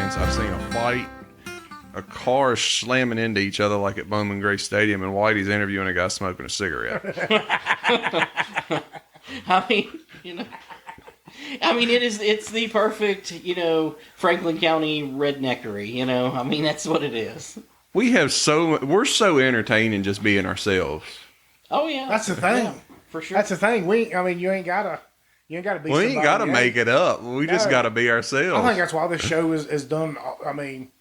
fans. I've seen a fight, a car slamming into each other like at Bowman Gray Stadium, and Whitey's interviewing a guy smoking a cigarette. I mean, it's the perfect, Franklin County redneckery, I mean, that's what it is. We're so entertaining just being ourselves. Oh yeah. That's the thing. Yeah, for sure. That's the thing. You ain't gotta be somebody. We ain't gotta make it up. We just gotta be ourselves. I think that's why this show is done. I mean,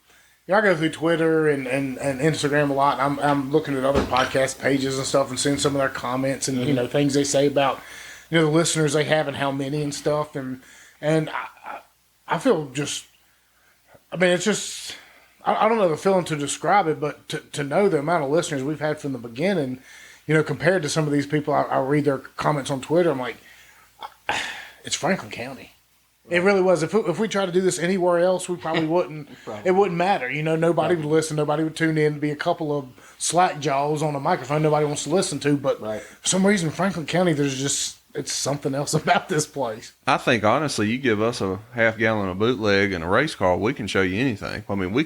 I go through Twitter and Instagram a lot. And I'm looking at other podcast pages and stuff and seeing some of their comments and things they say about the listeners they have and how many and stuff and I feel just. I mean, it's just. I don't know the feeling to describe it, but to know the amount of listeners we've had from the beginning, compared to some of these people, I read their comments on Twitter. I'm like, it's Franklin County. Right. It really was. If we tried to do this anywhere else, we probably wouldn't. It wouldn't matter. Nobody would listen. Nobody would tune in. Be a couple of slack jaws on a microphone nobody wants to listen to. But for some reason, Franklin County, it's something else about this place. I think honestly, you give us a half gallon of bootleg and a race car, we can show you anything. I mean, we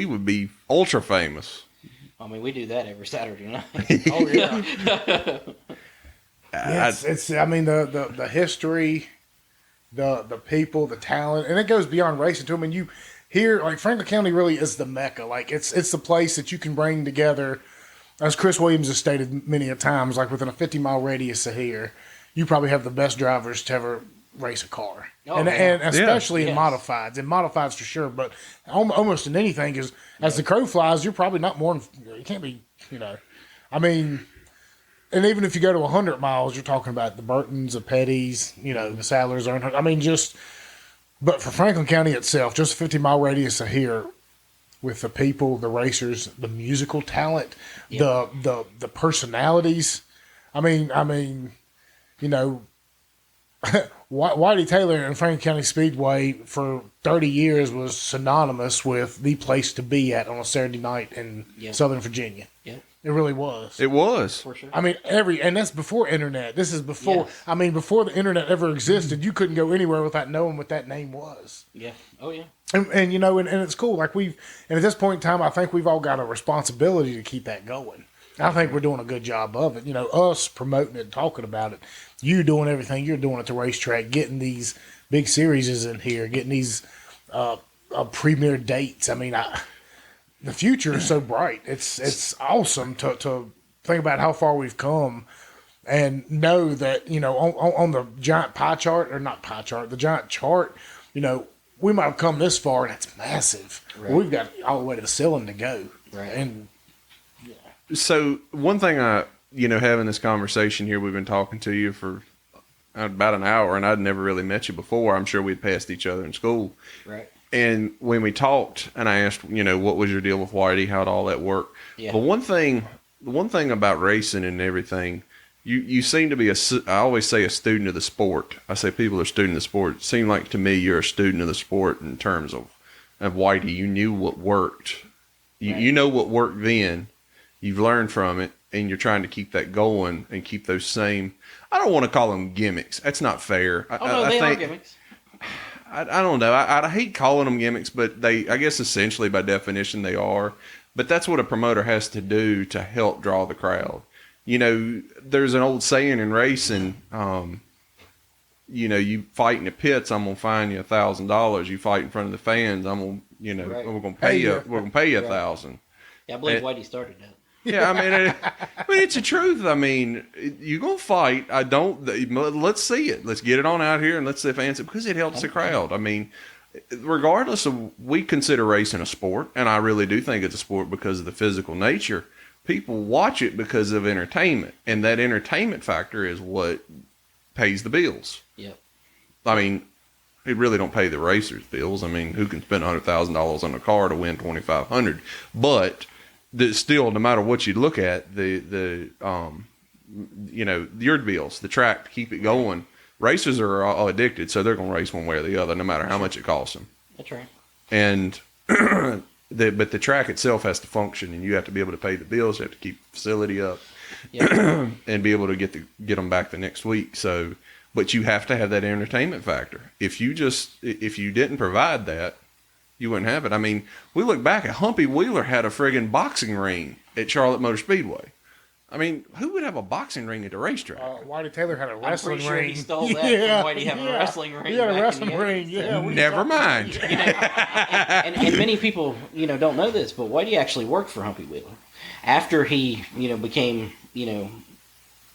would be ultra famous. I mean, we do that every Saturday night. Oh yeah. It's I mean the history, the people, the talent, and it goes beyond racing too. I mean, you hear like Franklin County really is the mecca. Like it's the place that you can bring together. As Chris Williams has stated many a times, like within a 50-mile radius of here, you probably have the best drivers to ever race a car. Oh, and especially in modifieds. In modifieds for sure, but almost in anything, is as the crow flies, you're probably not more than, you can't be, I mean, and even if you go to 100 miles, you're talking about the Burtons, the Pettys, the Sadlers, I mean, but for Franklin County itself, just a 50-mile radius of here, with the people, the racers, the musical talent, the personalities. I mean, Whitey Taylor and Franklin County Speedway for 30 years was synonymous with the place to be at on a Saturday night in Southern Virginia. Yeah. It really was. It was. For sure. I mean, and that's before internet. This is before, before the internet ever existed, you couldn't go anywhere without knowing what that name was. Yeah. Oh, yeah. And it's cool. Like and at this point in time, I think we've all got a responsibility to keep that going. I think we're doing a good job of it. Us promoting it, talking about it. You doing everything you're doing at the racetrack, getting these big series in here, getting these premier dates. I mean, the future is so bright. It's awesome to think about how far we've come and know that, on the giant pie chart, or not pie chart, the giant chart, we might have come this far, and it's massive. Right. We've got all the way to the ceiling to go. Right. And so one thing having this conversation here, we've been talking to you for about an hour, and I'd never really met you before. I'm sure we'd passed each other in school. Right. And when we talked, and I asked, what was your deal with Whitey? How'd all that work? Yeah. But one thing about racing and everything, you seem to be I always say a student of the sport. I say people are student of the sport. It seemed like to me you're a student of the sport in terms of Whitey. You knew what worked. You know what worked then. You've learned from it, and you're trying to keep that going and keep those same. I don't want to call them gimmicks. That's not fair. They are gimmicks. I don't know. I hate calling them gimmicks, but I guess essentially by definition they are. But that's what a promoter has to do to help draw the crowd. There's an old saying in racing, you fight in the pits, I'm going to fine you $1,000. You fight in front of the fans, we're going to pay you $1,000. Yeah, I believe Whitey started that. Yeah, I mean, it's the truth. I mean, you're going to fight. Let's see it. Let's get it on out here and let's see the fans, because it helps the crowd. I mean, regardless of, we consider racing a sport, and I really do think it's a sport because of the physical nature. People watch it because of entertainment, and that entertainment factor is what pays the bills. Yep. I mean, it really don't pay the racers' bills. I mean, who can spend $100,000 on a car to win $2,500? But still, no matter what you look at, your bills, the track to keep it going. Racers are all addicted, so they're going to race one way or the other, no matter how much it costs them. That's right. And but the track itself has to function, and you have to be able to pay the bills. You have to keep the facility up, and be able to get them back the next week. So but you have to have that entertainment factor. If you didn't provide that, you wouldn't have it. I mean, we look back at Humpy Wheeler had a friggin' boxing ring at Charlotte Motor Speedway. I mean, who would have a boxing ring at the racetrack? Whitey Taylor had a wrestling I'm pretty sure ring. he stole that from Whitey having a wrestling ring. He had a back wrestling in the ring. 80s. Yeah, Never mind. And many people, don't know this, but Whitey actually worked for Humpy Wheeler after he, became,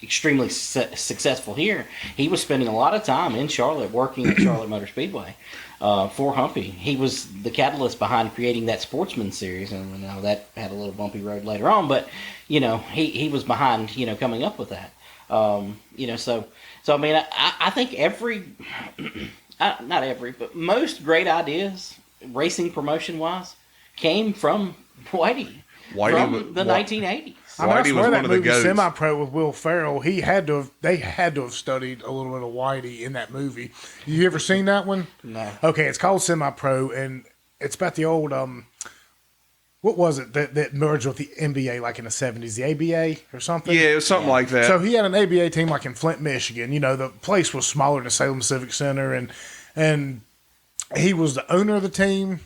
extremely successful here. He was spending a lot of time in Charlotte working at Charlotte Motor Speedway for Humpy. He was the catalyst behind creating that Sportsman series, and that had a little bumpy road later on. But he was behind coming up with that. So I mean, I think not every, but most great ideas, racing promotion wise, came from Whitey from the 1980s. I mean, I Whitey swear was that one of the movie goats. Semi-Pro with Will Ferrell, they had to have studied a little bit of Whitey in that movie. You ever seen that one? No. Okay, it's called Semi-Pro, and it's about the old what was it that merged with the NBA like in the 70s, the ABA or something? Yeah, it was something like that. So he had an ABA team like in Flint, Michigan. The place was smaller than the Salem Civic Center, and he was the owner of the team.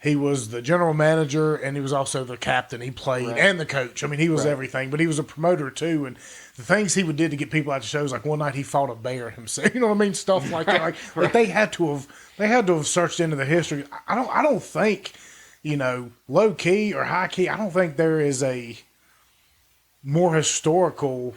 He was the general manager, and he was also the captain. He played and the coach. I mean, he was everything, but he was a promoter too. And the things he would do to get people out to shows, like one night he fought a bear himself. You know what I mean? Stuff like that. Like they had to have searched into the history. I don't think, low key or high key. I don't think there is a more historical,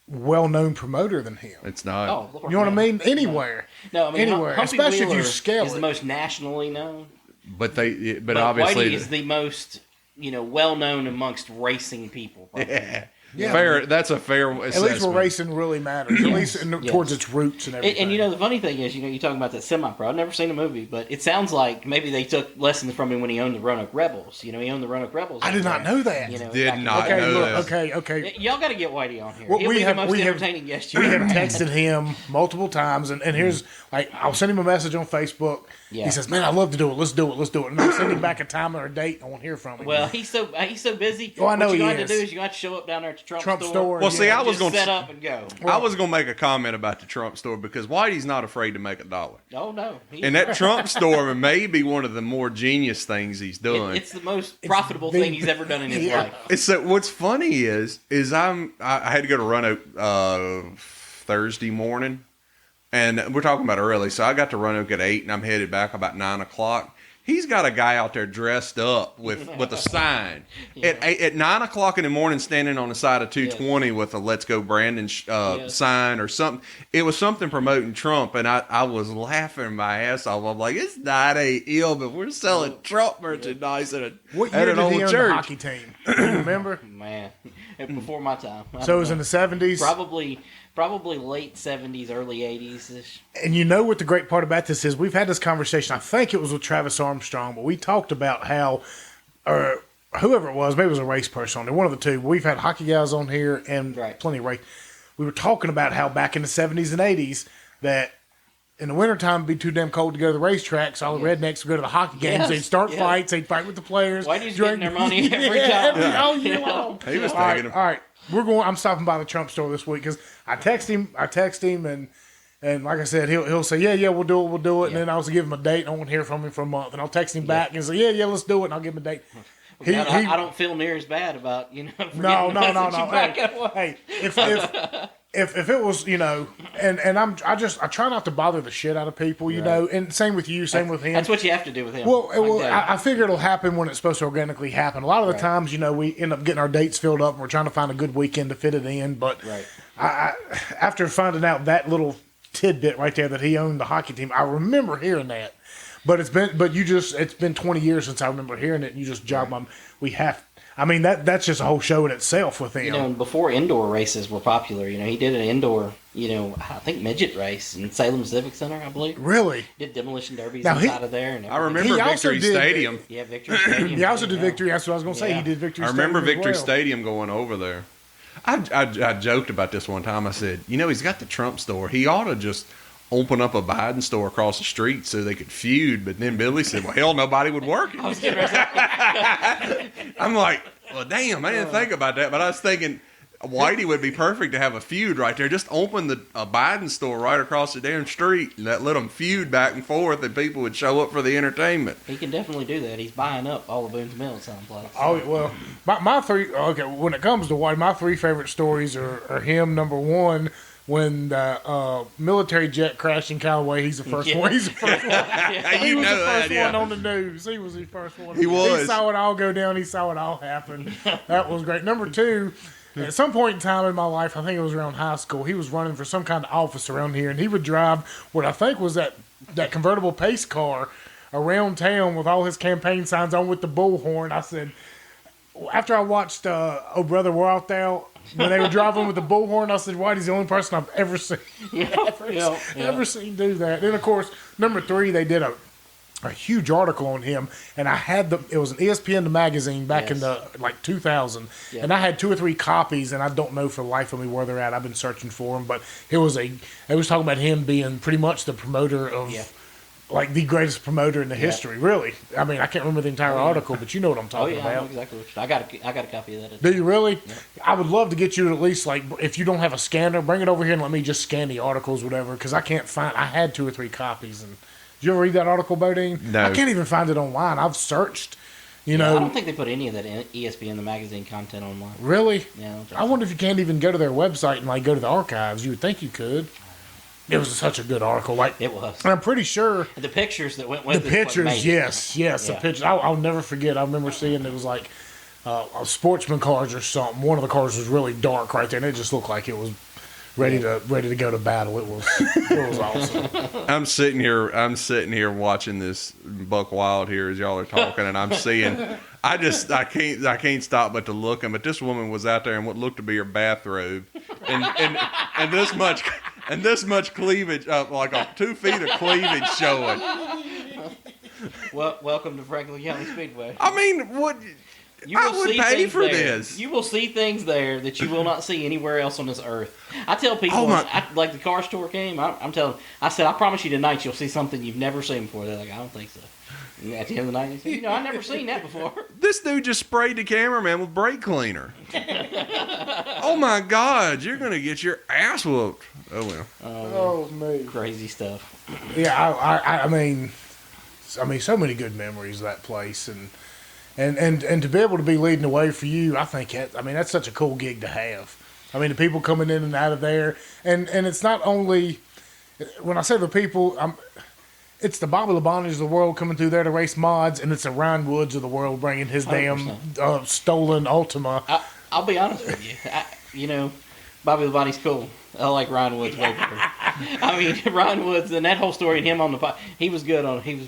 well-known promoter than him. It's not. Oh, Lord, You know what I mean? Anywhere. No, I mean, anywhere, Humpy especially if Wheeler you scale is it. the most nationally known. But Whitey obviously is the most, well known amongst racing people. Probably. Yeah. Fair. That's a fair assessment. At least where racing really matters. At least towards its roots and everything. And the funny thing is, you're talking about that semi-pro. I've never seen a movie, but it sounds like maybe they took lessons from him when he owned the Roanoke Rebels. He owned the Roanoke Rebels. I did not know that. Did not okay, know look, this. okay. Y'all got to get Whitey on here. Well, He'll be the most entertaining guest you We ever have had. texted him multiple times, and here's I'll send him a message on Facebook. Yeah. He says, "Man, I'd love to do it. Let's do it." And I'll send him back a time or a date. I won't hear from him. Well, he's so busy. Oh, I know what you're he going to is. do is you have to show up down there at the Trump store. store. Well, see, I was Just going set to up and go. I was going to make a comment about the Trump store because Whitey's not afraid to make $1. Oh no, And that Trump store may be one of the more genius things he's done. it's the most profitable thing he's ever done in his life. It's so what's funny is I had to go to Roanoke Thursday morning, and we're talking about early, so I got to Roanoke at 8, and I'm headed back about 9 o'clock. He's got a guy out there dressed up with a sign at 9 o'clock in the morning, standing on the side of 220 with a "Let's Go Brandon" sign or something. It was something promoting Trump, and I was laughing my ass off. I'm like, it's not ill, but we're selling Trump merchandise at what at year an did he old own church. the hockey team? Do you remember? Man, before my time. So it was in the 70s. Probably late 70s, early 80s. And what the great part about this is? We've had this conversation. I think it was with Travis Armstrong, but we talked about how, or whoever it was, maybe it was a race person on there, one of the two. We've had hockey guys on here and plenty of race. We were talking about how back in the 70s and 80s that in the wintertime it'd be too damn cold to go to the racetrack, so all the rednecks would go to the hockey games. They'd start fights. They'd fight with the players. Whitey's getting their money every time. All year long. He was All taking right, all right. I'm stopping by the Trump store this week because I text him, and like I said, he'll say, yeah, we'll do it, and then I'll give him a date, and I won't hear from him for a month, and I'll text him back and say, yeah, let's do it, and I'll give him a date. I don't feel near as bad about No. Hey, If it was, and I try not to bother the shit out of people, and same with you, same with him. That's what you have to do with him. Well, I figure it'll happen when it's supposed to organically happen. A lot of the times, we end up getting our dates filled up and we're trying to find a good weekend to fit it in. But I after finding out that little tidbit right there that he owned the hockey team, I remember hearing that. But it's been 20 years since I remember hearing it, and you just jogged my. That's just a whole show in itself with him. And before indoor races were popular, he did an indoor, I think midget race in Salem Civic Center, I believe. Really? Did demolition derbies Now, inside of there. And I remember Victory Stadium. Yeah, Victory Stadium. He also did Victory. That's what I was going to say. He did Victory. I remember Stadium Victory as well. Stadium going over there. I joked about this one time. I said, he's got the Trump store. He ought to just open up a Biden store across the street so they could feud. But then Billy said, well, hell, nobody would work it. I was getting ready to say- I'm like, well, damn, I didn't think about that. But I was thinking, Whitey would be perfect to have a feud right there. Just open a Biden store right across the damn street and let them feud back and forth, and people would show up for the entertainment. He can definitely do that. He's buying up all of Boone's Mill someplace. Oh well, my three. Okay, when it comes to Whitey, my three favorite stories are him. Number one, when the military jet crashed in Callaway, he's the first one. He's the first one. He was the first one on the news. He was the first one. He was. He saw it all go down. He saw it all happen. That was great. Number two. At some point in time in my life, I think it was around high school, he was running for some kind of office around here, and he would drive what I think was that convertible pace car around town with all his campaign signs on with the bullhorn. I said, after I watched Oh Brother, We're Out There, when they were driving with the bullhorn, I said, Whitey's the only person I've ever seen ever seen do that. Then, of course, number three, they did a huge article on him, and I had it was an ESPN magazine back in the 2000, and I had 2 or 3 copies, and I don't know for the life of me where they're at. I've been searching for them, but it was talking about him being pretty much the promoter of like the greatest promoter in the history, really. I mean, I can't remember the entire article, but you know what I'm talking about. I know exactly what I got a copy of that. Do you really? Yeah. I would love to get you to at least, like, if you don't have a scanner, bring it over here and let me just scan the articles, whatever, because I can't find. I had 2 or 3 copies, and did you ever read that article, Bodine? No. I can't even find it online. I've searched, I don't think they put any of that ESPN, the magazine content online. Really? Yeah. I wonder if you can't even go to their website and, like, go to the archives. You would think you could. It was such a good article. Like, it was. And I'm pretty sure. The pictures that went with the it. Pictures, yes. The pictures. I'll never forget. I remember seeing it was like sportsman cars or something. One of the cars was really dark right there, and it just looked like it was ready to go to battle. It was awesome. I'm sitting here watching this Buck Wild here as y'all are talking, and I'm seeing. I can't stop but to look. But this woman was out there in what looked to be her bathrobe, and this much cleavage, like 2 feet of cleavage showing. Well, welcome to Franklin County Speedway. I mean, what? I would pay for this. You will see things there that you will not see anywhere else on this earth. I tell people, like the car store came, I said, I promise you tonight you'll see something you've never seen before. They're like, I don't think so. And at the end of the night, he said, I've never seen that before. This dude just sprayed the cameraman with brake cleaner. Oh my God, you're going to get your ass whooped. Oh well. Oh, me. Crazy stuff. Yeah, I mean, so many good memories of that place, and to be able to be leading the way for you, I think that's such a cool gig to have. I mean, the people coming in and out of there, and it's not only when I say the people, it's the Bobby Labonis of the world coming through there to race mods, and it's the Ryan Woods of the world bringing his 100%. Damn stolen Ultima. I'll be honest with you. Bobby Labonte's cool. I like Ryan Woods way better. I mean, Ryan Woods and that whole story and him on the podcast, he was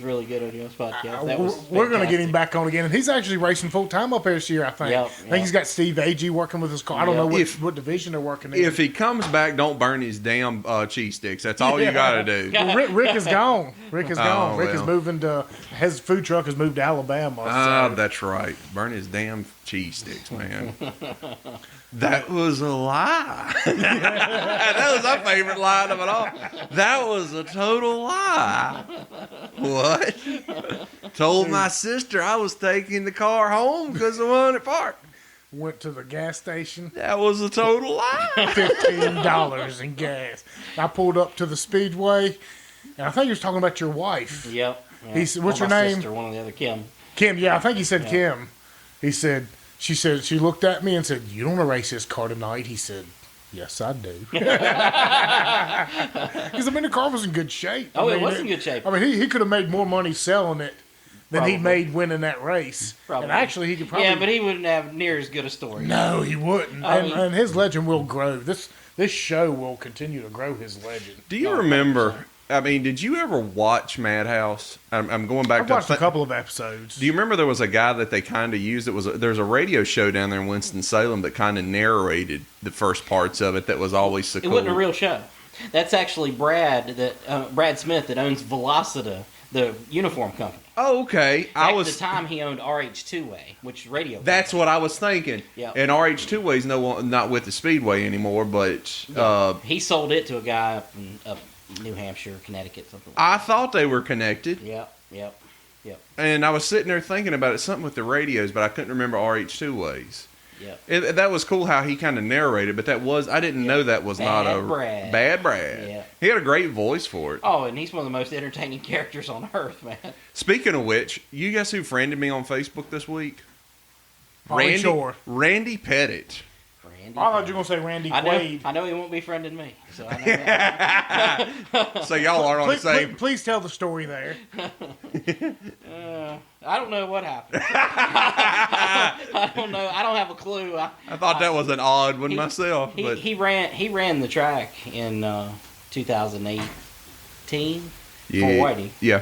really good on this podcast. We're going to get him back on again, and he's actually racing full time up here this year. I think. I think he's got Steve Agee working with his car. I don't know what division they're working in. If he comes back, don't burn his damn cheese sticks. That's all you got to do. Rick is gone. Rick is gone. Oh, Rick is moving to his food truck has moved to Alabama. So. That's right. Burn his damn cheese sticks, man. That was a lie. That was my favorite line of it all. That was a total lie. What? Told my sister I was taking the car home because the one at park. Went to the gas station. That was a total lie. $15 in gas. I pulled up to the Speedway, and I think he was talking about your wife. Yep. He said, "What's your name?" Sister, one of the other Kim. Kim. Yeah, I think he said Kim. He said. She said, she looked at me and said, "You don't want to race this car tonight?" He said, "Yes, I do." Because, the car was in good shape. It was in good shape. I mean, he could have made more money selling it than he made winning that race. Probably. And actually, he could probably... Yeah, but he wouldn't have near as good a story. No, he wouldn't. And his legend will grow. This show will continue to grow his legend. Do you remember... I mean, did you ever watch Madhouse? I'm going back I've watched a couple of episodes. Do you remember there was a guy that they kind of used? There's a radio show down there in Winston-Salem that kind of narrated the first parts of it that was always so cool. It wasn't a real show. That's actually Brad Smith that owns Velocita, the uniform company. Oh, okay. At the time, he owned RH2A, which is radio. That's what I was thinking. Yeah. And RH2A is not with the Speedway anymore, but he sold it to a guy up in New Hampshire, Connecticut, something like that. I thought they were connected. Yep. And I was sitting there thinking about it, something with the radios, but I couldn't remember RH2Ways. Yep. That was cool how he kind of narrated, but I didn't know that was not a Brad. Bad Brad. Yeah. He had a great voice for it. Oh, and he's one of the most entertaining characters on earth, man. Speaking of which, you guess who friended me on Facebook this week? Probably Shore. Randy Pettit. Randy. I thought you were going to say Randy Quaid. I know he won't be friending me. So I know that. So y'all are on the same. Please tell the story there. I don't know what happened. I don't know. I don't have a clue. I thought that was an odd one myself. But He ran the track in 2018 for Whitey. Yeah.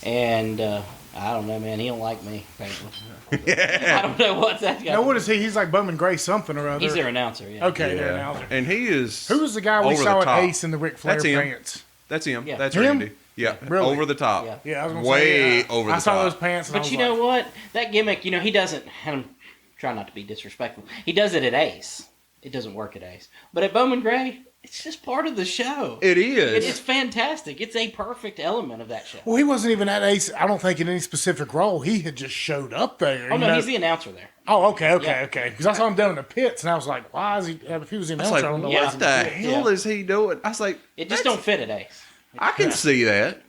And I don't know, man. He don't like me. Apparently. I don't know what's that guy. Now, what is he? He's like Bowman Gray something or other. He's their announcer. Yeah. Okay, their announcer. And he is. Who was the guy we over saw the at top. Ace in the Ric Flair That's him. pants? That's him. Yeah. That's Him? Randy. Yeah. Really? Over the top. Yeah. Yeah, I was gonna Way say, over the I saw top. those pants, and I But was you like, know what? That gimmick, he doesn't. And I'm trying not to be disrespectful. He does it at Ace. It doesn't work at Ace. But at Bowman Gray, it's just part of the show. It is. It's fantastic. It's a perfect element of that show. well, he wasn't even at Ace. I don't think in any specific role. He had just showed up there. Oh, no, he's the announcer there. Oh, okay. Yeah. Because I saw him down in the pits, and I was like, why is he? If he was the I was announcer, like, I don't know yeah. why. what the hell is he doing? I was like, It just don't fit at Ace. I can see that.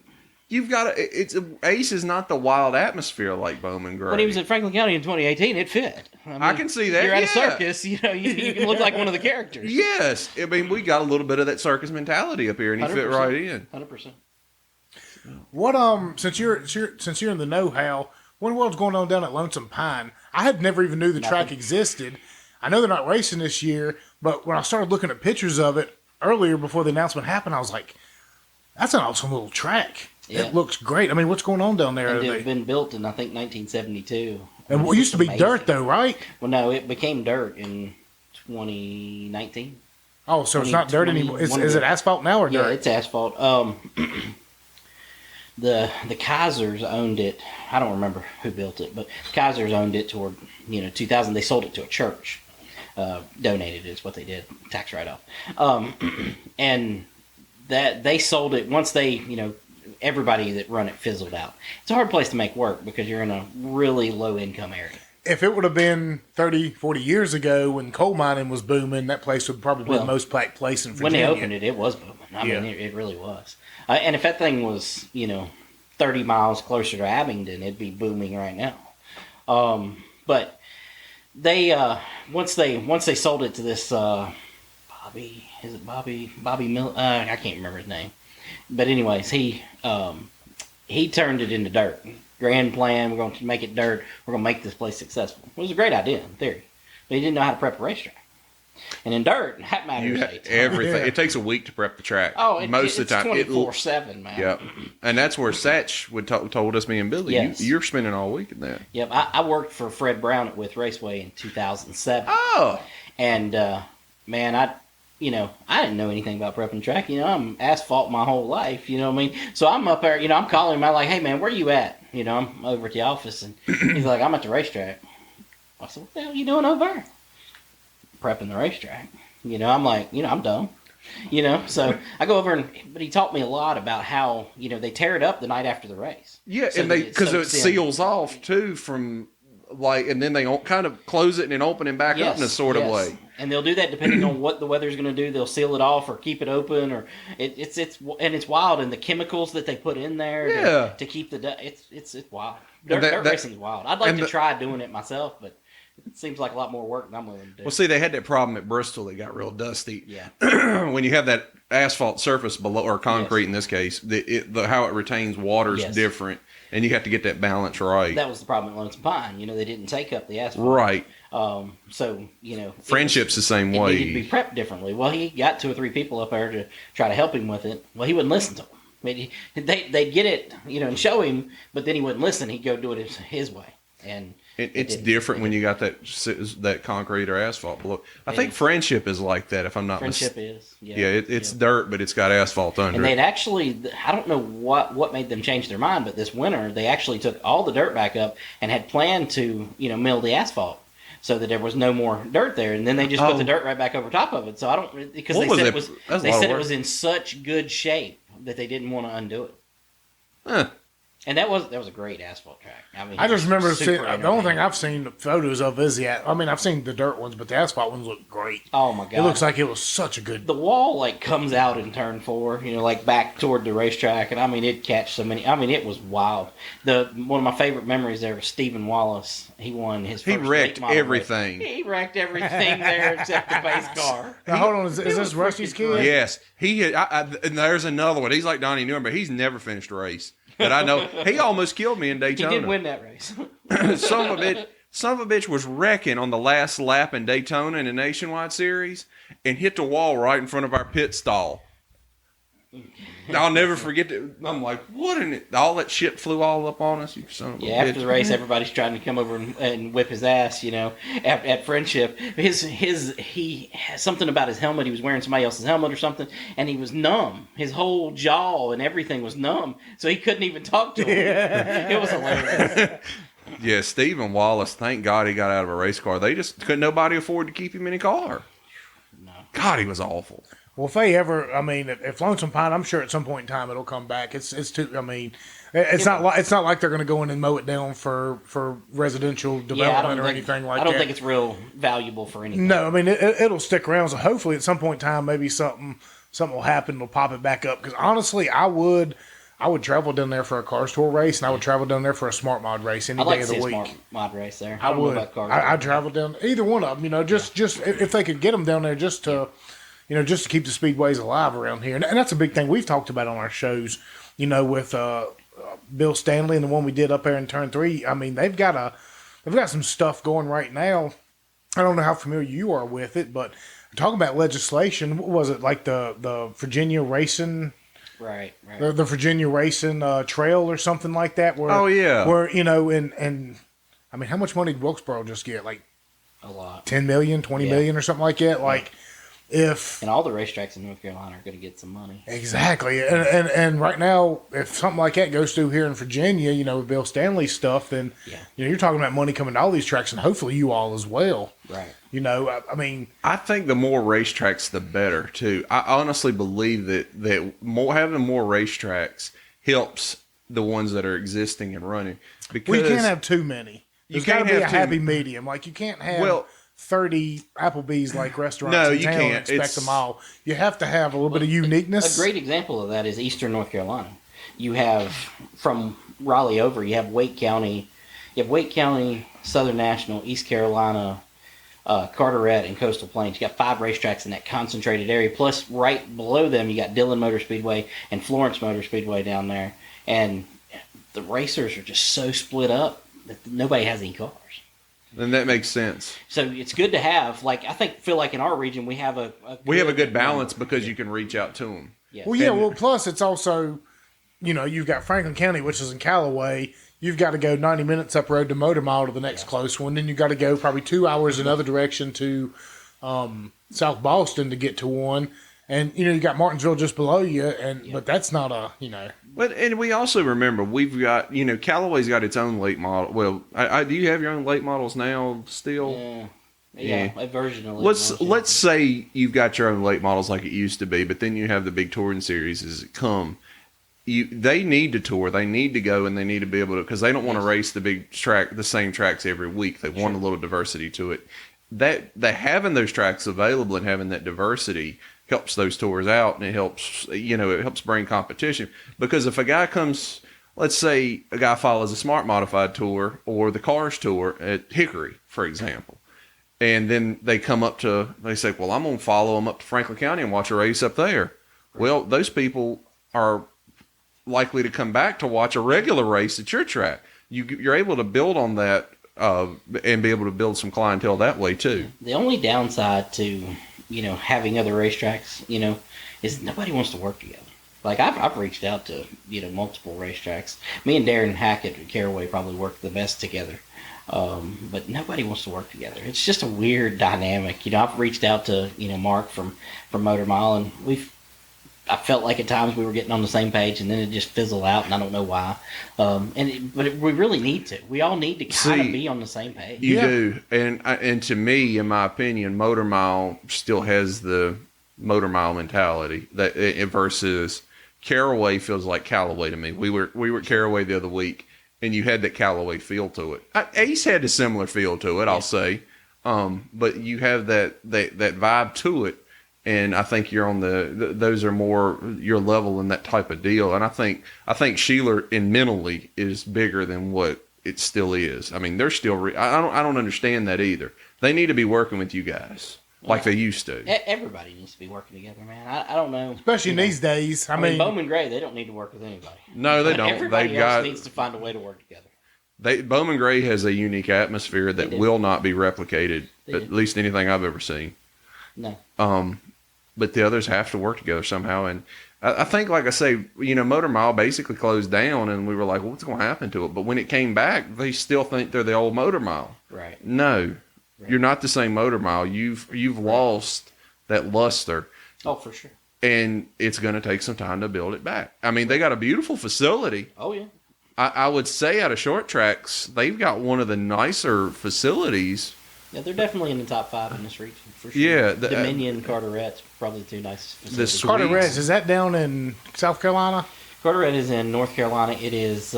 You've got to. Ace is not the wild atmosphere like Bowman Gray. When he was at Franklin County in 2018, it fit. I can see that, You're at a yeah. circus, you can look like one of the characters. Yes, I mean we got a little bit of that circus mentality up here, and he fit 100%. right in. 100%. What since you're in the know-how, what in the world's going on down at Lonesome Pine? I had never even knew the track existed. I know they're not racing this year, but when I started looking at pictures of it earlier before the announcement happened, I was like, that's an awesome little track. Yeah. It looks great. I mean, what's going on down there? And it had been built in, I think, 1972. And it used to be Amazing. dirt, though, right? Well, no, it became dirt in 2019. Oh, so it's not dirt 20, anymore. Is it asphalt now or Yeah, dirt? it's asphalt. The Kaisers owned it. I don't remember who built it, but the Kaisers owned it toward 2000. They sold it to a church. Donated is what they did, tax write-off. And that they sold it once they everybody that run it fizzled out. It's a hard place to make work because you're in a really low income area. If it would have been 30, 40 years ago when coal mining was booming, that place would probably be the most packed place in Virginia. When they opened it, it was booming. I mean, it really was. And if that thing was, 30 miles closer to Abingdon, it'd be booming right now. But they once they sold it to this Bobby Mill? I can't remember his name. But anyways, he turned it into dirt. Grand plan, we're going to make it dirt. We're going to make this place successful. It was a great idea in theory. But he didn't know how to prep a racetrack. And in dirt, that matters. Everything. Yeah. It takes a week to prep the track. Oh, most of the time. It's 24/7, man. Yep. And that's where Satch told us, me and Billy, Yes. you're spending all week in that. Yep. I worked for Fred Brown at With Raceway in 2007. Oh. And, man, I didn't know anything about prepping track. I'm asphalt my whole life, you know what I mean? So I'm up there, I'm calling him. I'm like, hey, man, where you at? I'm over at the office. And he's like, I'm at the racetrack. I said, what the hell are you doing over there? Prepping the racetrack. I'm like, I'm dumb. So I go over but he taught me a lot about how, they tear it up the night after the race. Yeah, So and that because it soaks in. seals off, too, from, and then they kind of close it and then open it back up in a sort of way. And they'll do that depending on what the weather's going to do. They'll seal it off or keep it open, or it's wild. And the chemicals that they put in there to keep it's wild. Dirt racing's wild. I'd like to try doing it myself, but it seems like a lot more work than I'm willing to do. Well, see, they had that problem at Bristol. They got real dusty. Yeah. When you have that asphalt surface below, or concrete in this case, how it retains water is different, and you have to get that balance right. That was the problem at Lonesome Pine. They didn't take up the asphalt. Right. So, Friendship's the same it way. needed to be prepped differently. Well, he got 2 or 3 people up there to try to help him with it. Well, he wouldn't listen to them. I mean, they'd get it, and show him, but then he wouldn't listen. He'd go do it his way. And it's different when you got that concrete or asphalt below. I think Friendship is like that, if I'm not mistaken. Friendship is. Yeah, it's dirt, but it's got asphalt under and it. they'd actually, I don't know what made them change their mind, but this winter they actually took all the dirt back up and had planned to, mill the asphalt so that there was no more dirt there, and then they just put the dirt right back over top of it. So I don't, because What was they said it? it was in such good shape that they didn't want to undo it. Huh. And that was a great asphalt track. I mean, I just remember super seeing, the only thing entertaining. I've seen photos of is I've seen the dirt ones, but the asphalt ones look great. Oh my god! It looks like it was such a good. The wall like comes out in turn 4, like back toward the racetrack, and I mean it catch so many. I mean it was wild. One of my favorite memories there was Stephen Wallace. He won his. He first wrecked late model everything. race. He wrecked everything there except the base car. Now, hold on, is It this was Rusty's freaking kid? great. Yes, he had. And there's another one. He's like Donnie Newman, but he's never finished a race. That I know. He almost killed me in He Daytona. did win that race. Son of a bitch was wrecking on the last lap in Daytona in the Nationwide Series and hit the wall right in front of our pit stall. I'll never forget that. I'm like, what in it? All that shit flew all up on us. You son of a bitch. After the race, everybody's trying to come over and whip his ass. At Friendship, he has something about his helmet. He was wearing somebody else's helmet or something, and he was numb. His whole jaw and everything was numb, so he couldn't even talk to him. Yeah. It was hilarious. Yeah, Stephen Wallace. Thank God he got out of a race car. They just couldn't nobody afford to keep him in a car. No. God, he was awful. Well, if they ever, if Lonesome Pine, I'm sure at some point in time it'll come back. It's too. It's not like they're going to go in and mow it down for residential development or anything like that. I don't think it's real valuable for anything. No, it'll stick around. So hopefully at some point in time, maybe something will happen. It'll pop it back up. Because honestly, I would travel down there for a Cars Tour race, and I would travel down there for a Smart Mod race any day of the week. Smart Mod race there. I don't know would. about Cars I'd travel down either one of them. Just if they could get them down there, just to keep the speedways alive around here. And that's a big thing we've talked about on our shows. With Bill Stanley and the one we did up there in Turn 3. I mean, they've got some stuff going right now. I don't know how familiar you are with it, but talking about legislation, what was it like the Virginia racing? Right. The Virginia racing trail or something like that. Where, Oh, yeah. Where and I mean, how much money did Wilkesboro just get? Like a lot. 10 million, 20 million or something like that. Like and all the racetracks in North Carolina are going to get some money. Exactly. And right now, if something like that goes through here in Virginia, with Bill Stanley's stuff, then you're talking about money coming to all these tracks, and hopefully you all as well. Right. I think the more racetracks, the better too. I honestly believe that having more racetracks helps the ones that are existing and running. Because you can't have too many. There's got to be a happy medium. Like you can't have 30 Applebee's like restaurants in town and expect them all. You have to have a little bit of uniqueness. A great example of that is Eastern North Carolina. You have from Raleigh over, you have Wake County, Southern National, East Carolina, Carteret, and Coastal Plains. You got 5 racetracks in that concentrated area. Plus, right below them, you got Dillon Motor Speedway and Florence Motor Speedway down there. And the racers are just so split up that nobody has any cars. And that makes sense. So it's good to have, feel like in our region we have a good balance because you can reach out to them. Yes. Well, plus it's also, you've got Franklin County, which is in Callaway. You've got to go 90 minutes up road to Motor Mile to the next close one. Then you've got to go probably 2 hours another direction to South Boston to get to one. And, you got Martinsville just below you, but that's not But and we also remember we've got Callaway's got its own late model. Well, do you have your own late models now still? Yeah, a version of late let's say you've got your own late models like it used to be, but then you have the big touring series as it come. They need to tour. They need to go, and they need to be able to because they don't want to race the same tracks every week. They want a little diversity to it. That having those tracks available and having that diversity helps those tours out, and it helps bring competition. Because if a guy comes, let's say a guy follows a Smart Modified tour or the Cars tour at Hickory, for example, and then they say, well, I'm going to follow them up to Franklin County and watch a race up there. Well, those people are likely to come back to watch a regular race at your track. You're able to build on that and be able to build some clientele that way too. The only downside to having other racetracks, is nobody wants to work together. Like I've reached out to multiple racetracks. Me and Darren Hackett at Caraway probably work the best together, but nobody wants to work together. It's just a weird dynamic. I've reached out to Mark from Motor Mile, and I felt like at times we were getting on the same page, and then it just fizzled out, and I don't know why. But we really need to. We all need to kind of be on the same page. You do, and to me, in my opinion, Motor Mile still has the Motor Mile mentality that versus Caraway feels like Callaway to me. We were at Caraway the other week, and you had that Callaway feel to it. Ace had a similar feel to it, I'll say, but you have that vibe to it, and I think you're on those are more your level in that type of deal. And I think Sheila in mentally is bigger than what it still is. I mean, they're still. I don't understand that either. They need to be working with you guys. Like they used to. Everybody needs to be working together, man. I don't know. Especially these days. I mean, Bowman Gray, they don't need to work with anybody. No, they don't. Everybody else needs to find a way to work together. Bowman Gray has a unique atmosphere that will not be replicated, at least anything I've ever seen. No. But the others have to work together somehow. And I think, like I say, Motor Mile basically closed down, and we were like, well, what's going to happen to it? But when it came back, they still think they're the old Motor Mile. Right. No. Right. You're not the same Motor Mile. You've lost that luster. Oh, for sure. And it's going to take some time to build it back. I mean, they got a beautiful facility. Oh, yeah. I would say out of short tracks, they've got one of the nicer facilities. Yeah, they're definitely in the top 5 in this region, for sure. Yeah. Dominion, Carteret's probably the 2 nicest facilities. Carteret's, is that down in South Carolina? Carteret is in North Carolina. It is...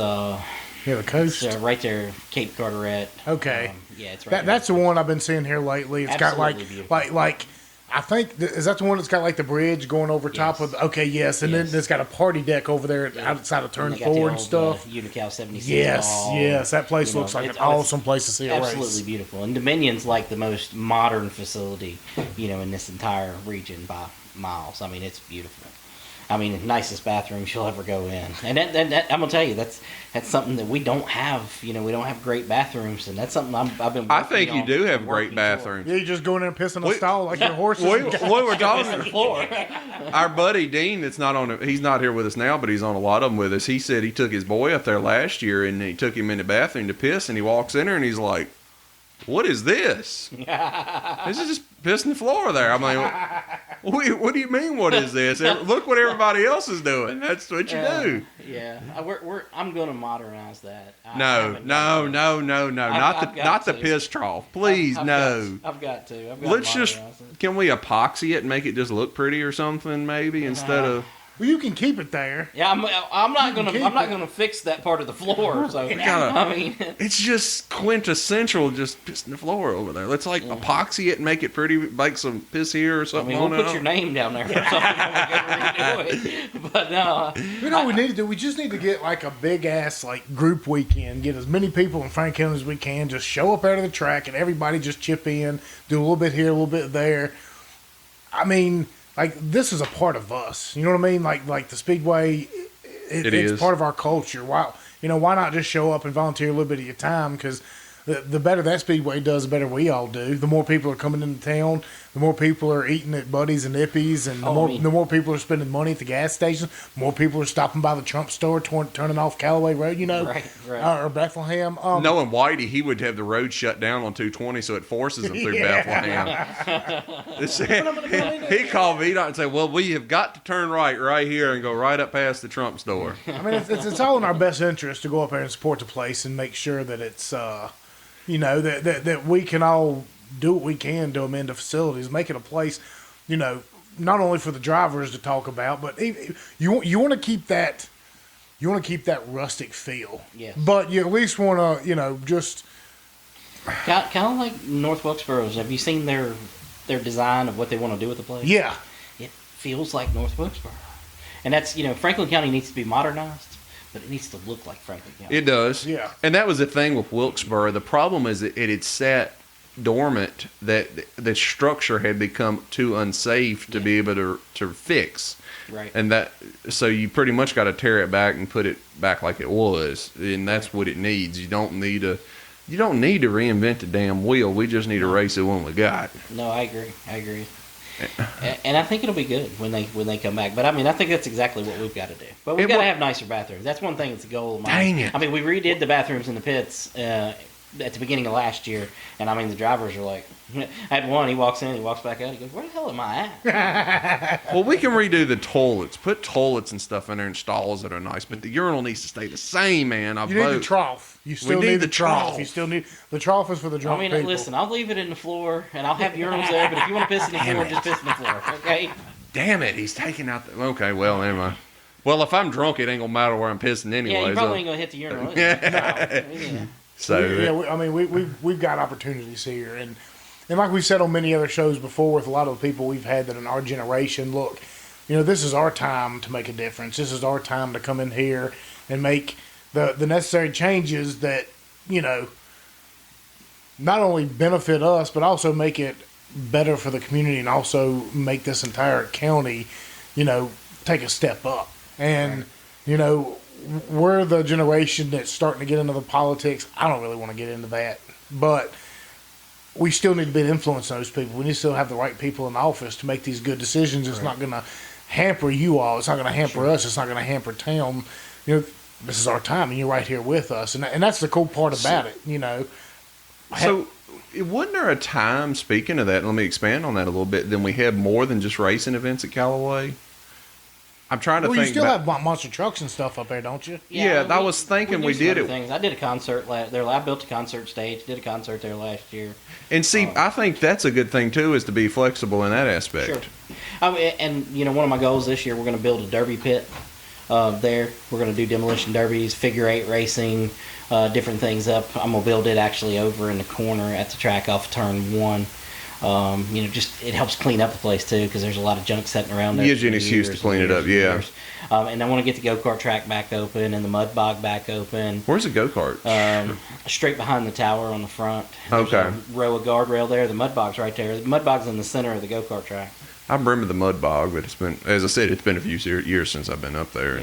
Yeah, the coast. Right there, Cape Carteret. Okay. Yeah, it's right. That's the one I've been seeing here lately. It's Absolutely got like I think is that the one that's got like the bridge going over top of. Okay, yes, and then it's got a party deck over there outside of Turn 4 and stuff. Unical 76. Yes, that place looks like an awesome place to see a race. Absolutely beautiful, and Dominion's like the most modern facility, in this entire region by miles. I mean, it's beautiful. I mean, nicest bathrooms you'll ever go in, and that I'm gonna tell you that's something that we don't have. We don't have great bathrooms, and that's something I've been. I think you do have great bathrooms. Yeah, you just go in there and piss in a stall like your horses. We were talking the floor. Our buddy Dean, he's not here with us now, but he's on a lot of them with us. He said he took his boy up there last year, and he took him in the bathroom to piss, and he walks in there, and he's like, "What is this? This is just pissing the floor there." I'm like, what do you mean? What is this? Look what everybody else is doing. That's what you do. Yeah, I'm going to modernize that. No. Not the piss trough, please. No. I've got to. Let's just. Can we epoxy it and make it just look pretty or something? Maybe instead of. Well, you can keep it there. Yeah, I'm not gonna fix that part of the floor. So I mean, it's just quintessential, just pissing the floor over there. Let's epoxy it and make it pretty, like some piss here or something. I mean, we'll put your name down there or something. But no, what we need to do? We just need to get like a big ass like group weekend. Get as many people in Franklin County as we can. Just show up out of the track and everybody just chip in, do a little bit here, a little bit there. I mean. Like, this is a part of us. You know what I mean? Like the Speedway, it's part of our culture. Why not just show up and volunteer a little bit of your time? Because the better that Speedway does, the better we all do. The more people are coming into town, the more people are eating at Buddy's and Ippy's, and the more people are spending money at the gas station, the more people are stopping by the Trump store, turning off Callaway Road, Right. Or Bethlehem. Knowing Whitey, he would have the road shut down on 220, so it forces him through Bethlehem. He called me and said, well, we have got to turn right here and go right up past the Trump store. I mean, it's all in our best interest to go up there and support the place and make sure that it's, that we can all do what we can to amend the facilities, make it a place, not only for the drivers to talk about, but you want to keep that. You want to keep that rustic feel. Yes. But you at least want to, just kind of like North Wilkesboro's. Have you seen their design of what they want to do with the place? Yeah. It feels like North Wilkesboro, and that's Franklin County needs to be modernized, but it needs to look like Franklin County. It does. Yeah. And that was the thing with Wilkesboro. The problem is that it had sat dormant, that the structure had become too unsafe to be able to fix. Right. And so you pretty much got to tear it back and put it back like it was, and that's what it needs. You don't need to reinvent the damn wheel. We just need to race the one we got. No, I agree. And I think it'll be good when they come back. But I mean, I think that's exactly what we've got to do. But we've got to have nicer bathrooms. That's one thing that's a goal of mine. Dang it. I mean, we redid the bathrooms in the pits at the beginning of last year, and I mean, the drivers are like, I had one, he walks in, he walks back out, he goes, where the hell am I at? Well, we can redo the toilets, put toilets and stuff in there and stalls that are nice, but the urinal needs to stay the same, man. You need the trough. You still need the trough. You still need the trough is for the drunk people. Listen, I'll leave it in the floor, and I'll have urinals there, but if you want to piss in the floor, just piss in the floor, okay? Damn it, he's taking out the... Okay, well, never mind. Well, if I'm drunk, it ain't gonna matter where I'm pissing anyway. Yeah, you probably ain't gonna hit the urinal. Yeah. So we've got opportunities here, and like we've said on many other shows before with a lot of the people we've had that in our generation, look, this is our time to make a difference. This is our time to come in here and make the necessary changes that, not only benefit us, but also make it better for the community and also make this entire county, take a step up. And, we're the generation that's starting to get into the politics. I don't really want to get into that, but we still need to be influencing those people. We need to still have the right people in office to make these good decisions. It's not going to hamper you all. It's not going to hamper us. It's not going to hamper town. This is our time, and you're right here with us. And that's the cool part about it, So, wasn't there a time, speaking of that, let me expand on that a little bit, then we had more than just racing events at Callaway? I'm trying to think. You still have monster trucks and stuff up there, don't you? Yeah, I was thinking we did it. Things. I did a concert there. I built a concert stage, did a concert there last year. And see, I think that's a good thing, too, is to be flexible in that aspect. Sure. And, one of my goals this year, we're going to build a derby pit there. We're going to do demolition derbies, figure eight racing, different things up. I'm going to build it actually over in the corner at the track off turn 1. Just it helps clean up the place too because there's a lot of junk sitting around there. Gives you an excuse to clean it up, yeah. And I want to get the go-kart track back open and the mud bog back open. Where's the go-kart? Straight behind the tower on the front. There's a row of guardrail there. The mud bog's right there. The mud bog's in the center of the go-kart track. I remember the mud bog, but it's been, as I said, it's been a few years since I've been up there.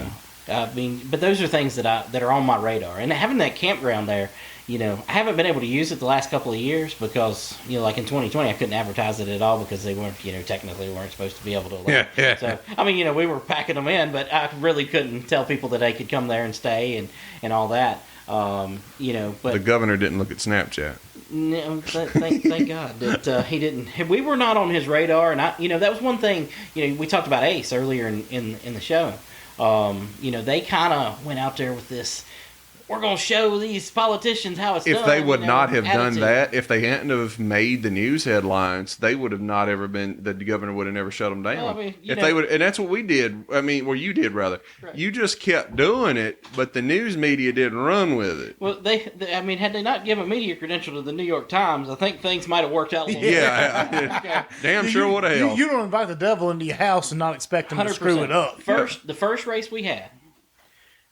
Yeah. But those are things that are on my radar. And having that campground there, I haven't been able to use it the last couple of years because, like in 2020, I couldn't advertise it at all because they weren't, technically weren't supposed to be able to allow. Yeah. So, we were packing them in, but I really couldn't tell people that they could come there and stay and all that. But the governor didn't look at Snapchat. No, thank God that he didn't. We were not on his radar, and that was one thing. We talked about Ace earlier in the show. They kind of went out there with this. We're going to show these politicians how it's done. If they would not have done that, if they hadn't have made the news headlines, they would have not ever been. The governor would have never shut them down. Well, they would, and that's what we did. You did rather. Right. You just kept doing it, but the news media didn't run with it. Well, had they not given media credential to the New York Times, I think things might have worked out a little better. Damn sure would have helped. You don't invite the devil into your house and not expect him 100%. To screw it up. The first race we had.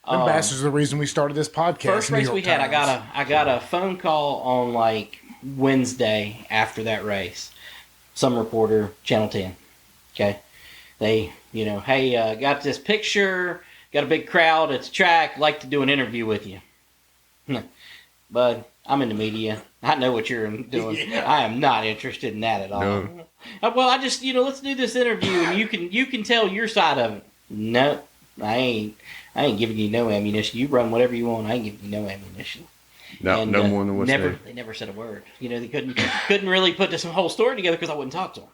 The bastards are the reason we started this podcast. First race we had, I got a phone call on like Wednesday after that race. Some reporter, Channel 10. Okay, they hey, got this picture, got a big crowd at the track, like to do an interview with you. But I'm in the media. I know what you're doing. Yeah. I am not interested in that at all. No. Well, I just let's do this interview and you can tell your side of it. No, I ain't giving you no ammunition. You run whatever you want. I ain't giving you no ammunition. No, and, no more than what's there. They never said a word. They couldn't really put this whole story together because I wouldn't talk to them.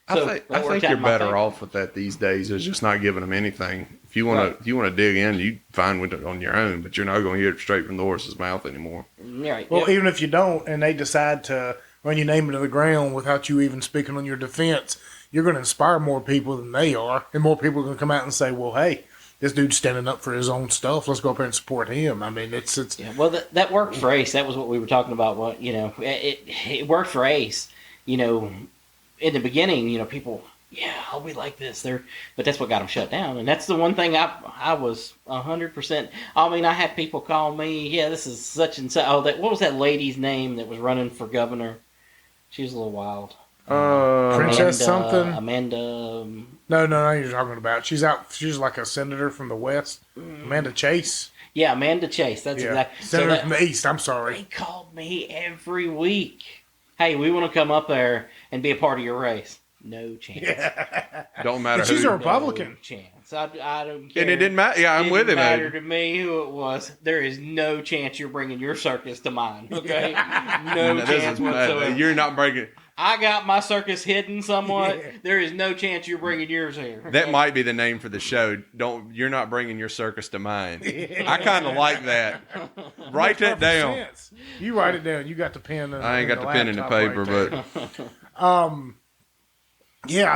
So I think you're better off with that these days. Is just not giving them anything. If you want to dig in, you find it on your own. But you're not going to hear it straight from the horse's mouth anymore. Right. Well, even if you don't, and they decide to run your name into the ground without you even speaking on your defense, you're going to inspire more people than they are, and more people are going to come out and say, "Well, hey, this dude's standing up for his own stuff. Let's go up there and support him." It's. Yeah, well, that worked for Ace. That was what we were talking about. What it worked for Ace. In the beginning, people, I'll be like this. But that's what got him shut down. And that's the one thing I was 100%. I had people call me. Yeah, this is such and such. Oh, what was that lady's name that was running for governor? She was a little wild. Princess something. Amanda. No, you're talking about. She's like a senator from the West. Amanda Chase. Yeah, Amanda Chase. That's exactly. Senator from the East. I'm sorry. They called me every week. Hey, we want to come up there and be a part of your race. No chance. Yeah. Don't matter who. She's a Republican. No chance. I don't care. And it didn't matter. Yeah, I'm with him. It didn't matter to me who it was. There is no chance you're bringing your circus to mine. Okay? No chance whatsoever. You're not bringing. I got my circus hidden somewhat. Yeah. There is no chance you're bringing yours here. Okay? That might be the name for the show. You're not bringing your circus to mine. I kind of like that. Write that down. Sense. You write it down. You got the pen. I ain't got the pen and the paper, right, but yeah,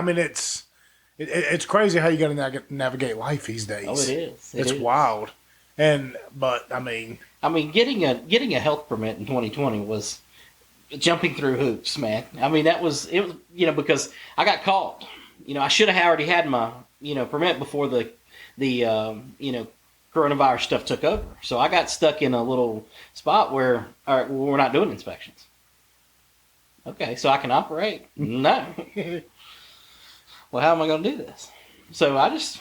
It's crazy how you got to navigate life these days. Oh, it is. It's wild. But I mean, getting a health permit in 2020 was jumping through hoops, man. I mean, it was because I got called. I should have already had my permit before the coronavirus stuff took over. So I got stuck in a little spot where we're not doing inspections. Okay, so I can operate? No. Well, how am I going to do this? So I just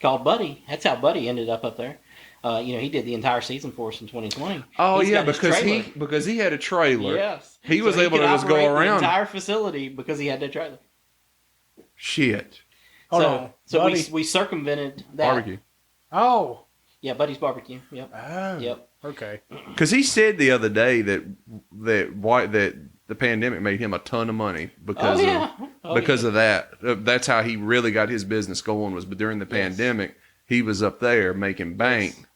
called Buddy. That's how Buddy ended up there. He did the entire season for us in 2020. Oh, He's yeah, got his because he had a trailer. Yes. He was able to just go operate around the entire facility because he had that trailer. Shit. Hold on. we circumvented that. Barbecue. Oh. Yeah, Buddy's Barbecue. Yep. Oh. Yep. Okay. Because he said the other day that the pandemic made him a ton of money because of that. That's how he really got his business going, was during the pandemic. He was up there making bank. Yes.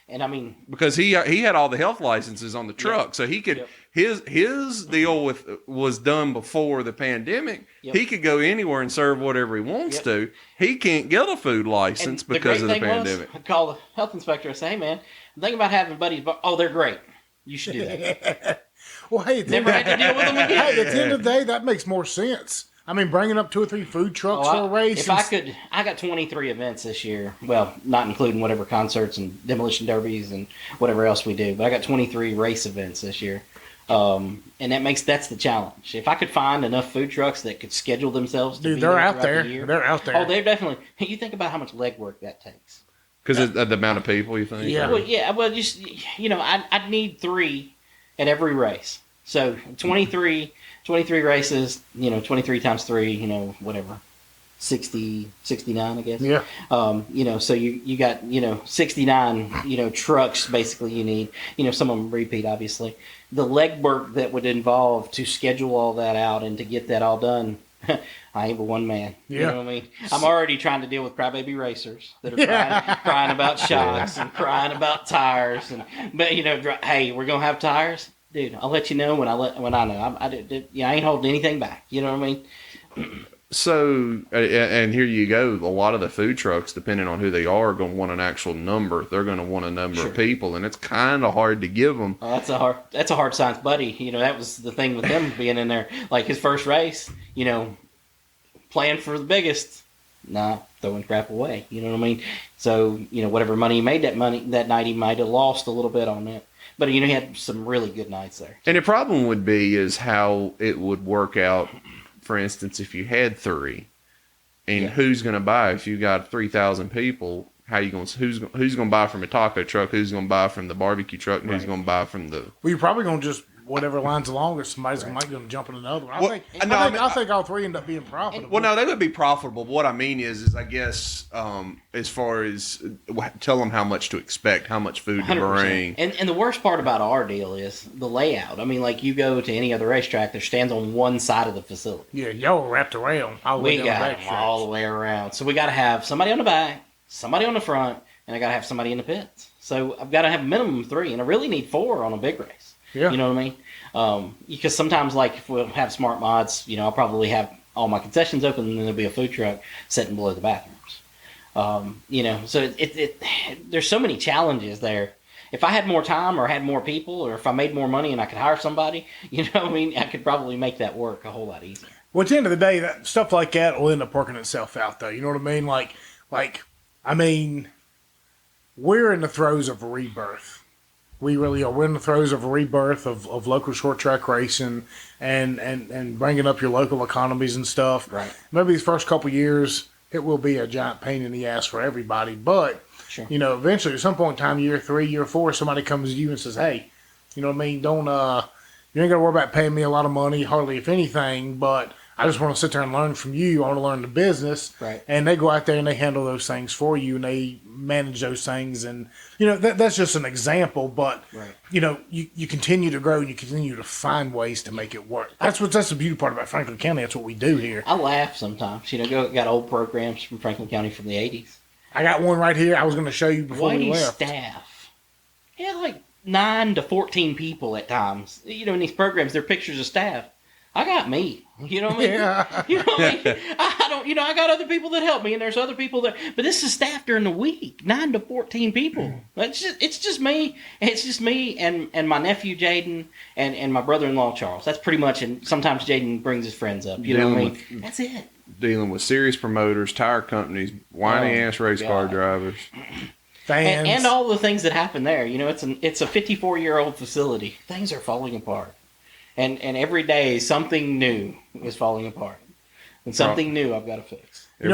And I mean, because he had all the health licenses on the truck, so he could his deal was done before the pandemic. Yep. He could go anywhere and serve whatever he wants to. He can't get a food license because of the pandemic. I call the health inspector and say, "Hey, man, I'm thinking about having buddies. Oh, they're great. You should do that." Well, hey, never had to deal with them again. Hey, at the end of the day, that makes more sense. I mean, bringing up 2 or 3 food trucks for a race. If I could, I got 23 events this year. Well, not including whatever concerts and demolition derbies and whatever else we do. But I got 23 race events this year. And that's the challenge. If I could find enough food trucks that could schedule themselves to be they're there out there. the year. They're out there. Oh, they're definitely. You think about how much legwork that takes. Because of the amount of people, you think? Yeah. Well, yeah. Well, just I'd need 3 at every race. So 23 races, 23 times 3, whatever, 60, 69, I guess. Yeah. So you got, 69, trucks basically you need, some of them repeat, obviously. The legwork that would involve to schedule all that out and to get that all done, I ain't but one man. Yeah. You know what I mean? I'm already trying to deal with crybaby racers that are crying about shocks and crying about tires. But, hey, we're going to have tires? Dude, I'll let you know when I know. I ain't holding anything back. You know what I mean? So, and here you go. A lot of the food trucks, depending on who they are going to want an actual number. They're going to want a number of people, and it's kind of hard to give them. Oh, that's a hard science, buddy. That was the thing with him being in there. Like his first race, playing for the biggest, throwing crap away. You know what I mean? So, whatever money he made that night, he might have lost a little bit on that. But, he had some really good nights there. And the problem would be is how it would work out, for instance, if you had 3. And who's going to buy? If you got 3,000 people, who's going to buy from a taco truck? Who's going to buy from the barbecue truck? And who's going to buy from the... Well, you're probably going to just... Whatever line's the longest, somebody's might going to jump in another one. I think all 3 end up being profitable. Well, no, they would be profitable. But what I mean is I guess as far as tell them how much to expect, how much food to 100%. bring. And the worst part about our deal is the layout. I mean, like you go to any other racetrack, there stands on one side of the facility. Yeah, y'all wrapped around. We got them all the way around. So we got to have somebody on the back, somebody on the front, and I got to have somebody in the pits. So I've got to have a minimum of 3, and I really need 4 on a big race. Yeah. You know what I mean? Because sometimes, like, if we'll have smart mods, I'll probably have all my concessions open, and then there'll be a food truck sitting below the bathrooms. So there's so many challenges there. If I had more time or had more people, or if I made more money and I could hire somebody, I could probably make that work a whole lot easier. Well, at the end of the day, that stuff like that will end up working itself out, though. You know what I mean? We're in the throes of rebirth. We really are. We're in the throes of a rebirth of local short track racing and bringing up your local economies and stuff. Right. Maybe these first couple of years, it will be a giant pain in the ass for everybody. But, Sure. Eventually, at some point in time, year 3, year 4, somebody comes to you and says, hey, you know what I mean? You ain't got to worry about paying me a lot of money, hardly if anything, but I just want to sit there and learn from you. I want to learn the business. Right. And they go out there and they handle those things for you and they manage those things. And, that's just an example. But, right. You continue to grow and you continue to find ways to make it work. That's the beauty part about Franklin County. That's what we do here. I laugh sometimes. Got old programs from Franklin County from the 80s. I got one right here I was going to show you before we Whitey's left. staff. Yeah, like 9 to 14 people at times. In these programs, they're pictures of staff. I got me. You know what I mean? Yeah. You know what I mean? I don't. I got other people that help me, and there's other people that. But this is staffed during the week, 9 to 14 people. It's just me. It's just me and my nephew Jaden and my brother-in-law Charles. That's pretty much. And sometimes Jaden brings his friends up. You know what I mean? That's it. Dealing with serious promoters, tire companies, whiny ass race car drivers, Fans, and all the things that happen there. It's a 54-year-old facility. Things are falling apart. And every day something new is falling apart, and something new I've got to fix. we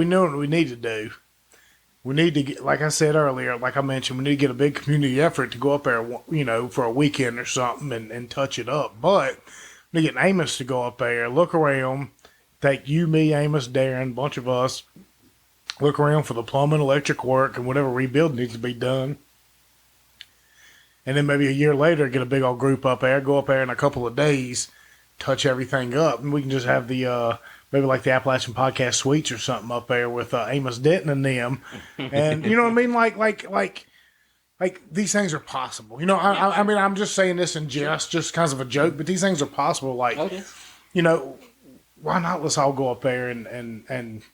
know what we need to do. We need to get, like I said earlier, like I mentioned, we need to get a big community effort to go up there, for a weekend or something and touch it up. But we need to get Amos to go up there, look around, take you, me, Amos, Darren, a bunch of us, look around for the plumbing, electric work, and whatever rebuild needs to be done. And then maybe a year later, get a big old group up there, go up there in a couple of days, touch everything up, and we can just have the maybe like the Appalachian Podcast Suites or something up there with Amos Denton and them, and you know what I mean, like these things are possible. I mean, I'm just saying this in just kind of a joke, but these things are possible. Like, why not? Let's all go up there and.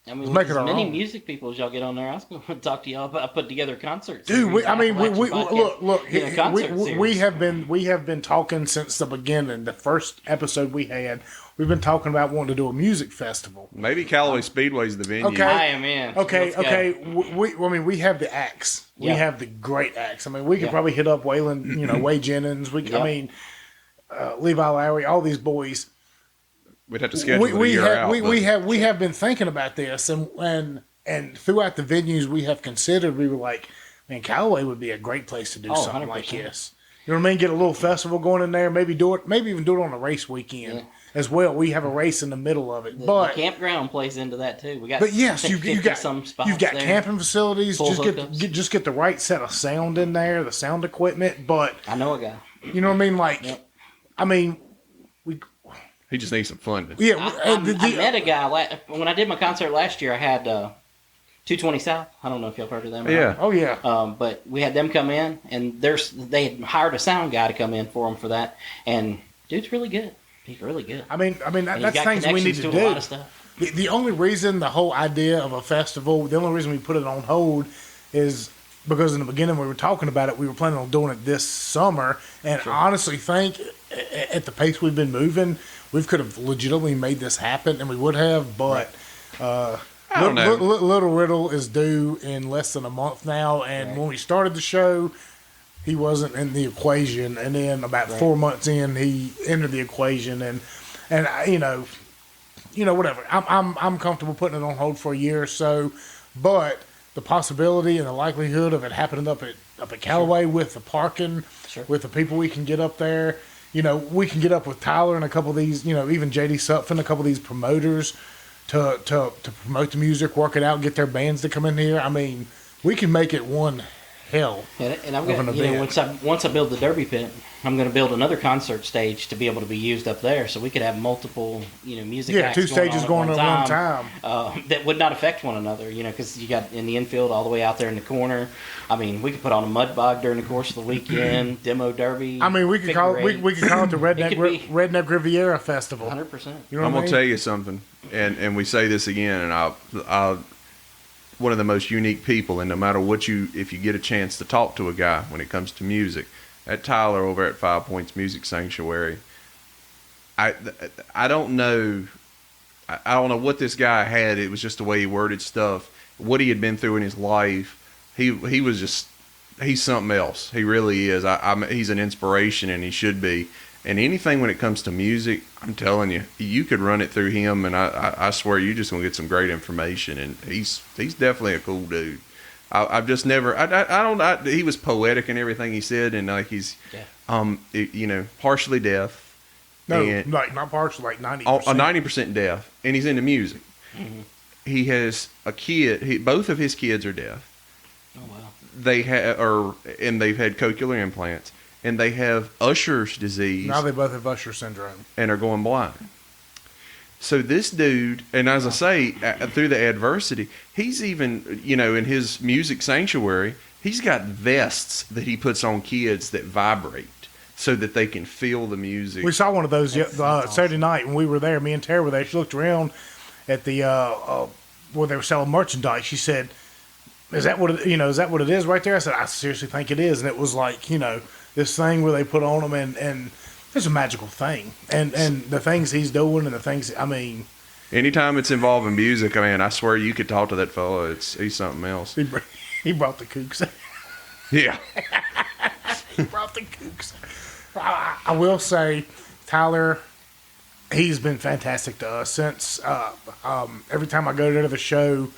I mean, with as many music people as y'all get on there, I was going to talk to y'all about putting together concerts. Dude, we have been talking since the beginning. The first episode we had, we've been talking about wanting to do a music festival. Maybe Callaway Speedway's the venue. Okay, I am in. Okay. We have the acts. We have the great acts. I mean, we could probably hit up Waylon, Wade Jennings. Levi Lowry, all these boys. We'd have to schedule it a year out. We have been thinking about this, and throughout the venues we have considered, we were like, man, Callaway would be a great place to do something 100%. like this. You know what I mean? Get a little festival going in there, maybe even do it on a race weekend as well. We have a race in the middle of it, the campground plays into that too. We got, but yes, you got some spots. You've got there. camping facilities. Just get the right set of sound in there, the sound equipment. But I know a guy. You know what I mean? Like, I mean, he just needs some funding. Yeah, I met a guy when I did my concert last year. I had 220 South. I don't know if y'all heard of them. Yeah. Oh yeah. But we had them come in, and they had hired a sound guy to come in for them for that. And dude's really good. He's really good. I mean that's things we need to do. A lot of stuff. The only reason the whole idea of a festival, the only reason we put it on hold is because in the beginning we were talking about it, we were planning on doing it this summer, and I honestly think at the pace we've been moving, we could have legitimately made this happen, and we would have, but Little Riddle is due in less than a month now, and when we started the show, he wasn't in the equation, and then about 4 months in, he entered the equation, and whatever. I'm comfortable putting it on hold for a year or so, but the possibility and the likelihood of it happening up at Callaway with the parking, with the people we can get up there. We can get up with Tyler and a couple of these, even JD Sutphin, a couple of these promoters to promote the music, work it out, get their bands to come in here. I mean, we can make it one hell and I'm gonna, once I build the Derby pit, I'm going to build another concert stage to be able to be used up there, so we could have multiple, music acts 2 stages going at one time. That would not affect one another, because you got in the infield all the way out there in the corner. I mean, we could put on a mud bog during the course of the weekend, demo Derby. I mean, we could call it the Redneck Riviera Festival. 100%. I'm going to tell you something, and we say this again, and I'll one of the most unique people, and no matter if you get a chance to talk to a guy when it comes to music, at Tyler over at 5 Points Music Sanctuary, I don't know what this guy had. It was just the way he worded stuff, what he had been through in his life. He's something else. He really is. He's an inspiration, and he should be. And anything when it comes to music, I'm telling you, you could run it through him, and I swear you're just gonna get some great information. And he's definitely a cool dude. I've just never. He was poetic in everything he said, and like he's, partially deaf. No, not partially, like 90%. 90% deaf, and he's into music. Mm-hmm. He has a kid. Both of his kids are deaf. Oh wow. They've had cochlear implants. And they have Usher's disease. Now they both have Usher syndrome. And are going blind. So this dude, and as I say, through the adversity, he's even, in his music sanctuary, he's got vests that he puts on kids that vibrate. so that they can feel the music. We saw one of those That's Saturday night when we were there. Me and Tara were there. She looked around at the where they were selling merchandise. She said, "Is that what is that what it is right there?" I said, "I seriously think it is." And it was like this thing where they put on them, and it's a magical thing. And the things he's doing, and the things Anytime it's involving music, I swear you could talk to that fella. He's something else. He brought the kooks. Yeah. He brought the kooks. I will say, Tyler, he's been fantastic to us since every time I go to the show,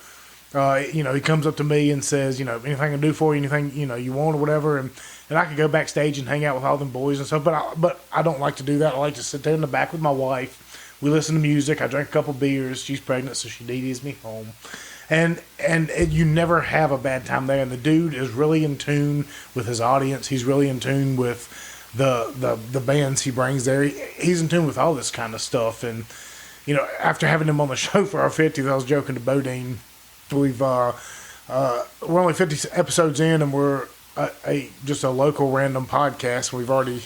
he comes up to me and says, anything I can do for you, anything, you want or whatever. And I could go backstage and hang out with all them boys and stuff, but I don't like to do that. I like to sit there in the back with my wife. We listen to music. I drink a couple beers. She's pregnant, so she DDs me home. And you never have a bad time there. And the dude is really in tune with his audience. He's really in tune with the bands he brings there. He's in tune with all this kind of stuff. And after having him on the show for our 50th, I was joking to Bodine. We're only 50 episodes in, and we're just a local random podcast. We've already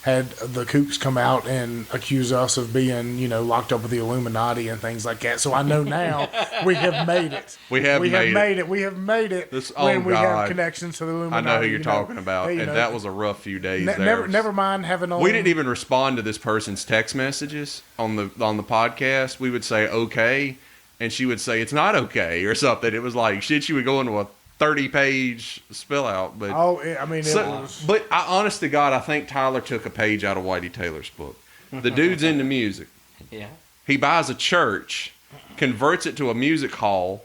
had the Kooks come out and accuse us of being, locked up with the Illuminati and things like that. So I know now we have made it. We have made it. We have made it when we have connections to the Illuminati. I know who you're talking about, and that was a rough few days there. Never mind having on. We didn't even respond to this person's text messages on the podcast. We would say okay, and she would say it's not okay or something. It was like shit. She would go into a 30-page spill out, but it was. But honest to God, I think Tyler took a page out of Whitey Taylor's book. The dude's into music. Yeah. He buys a church, converts it to a music hall,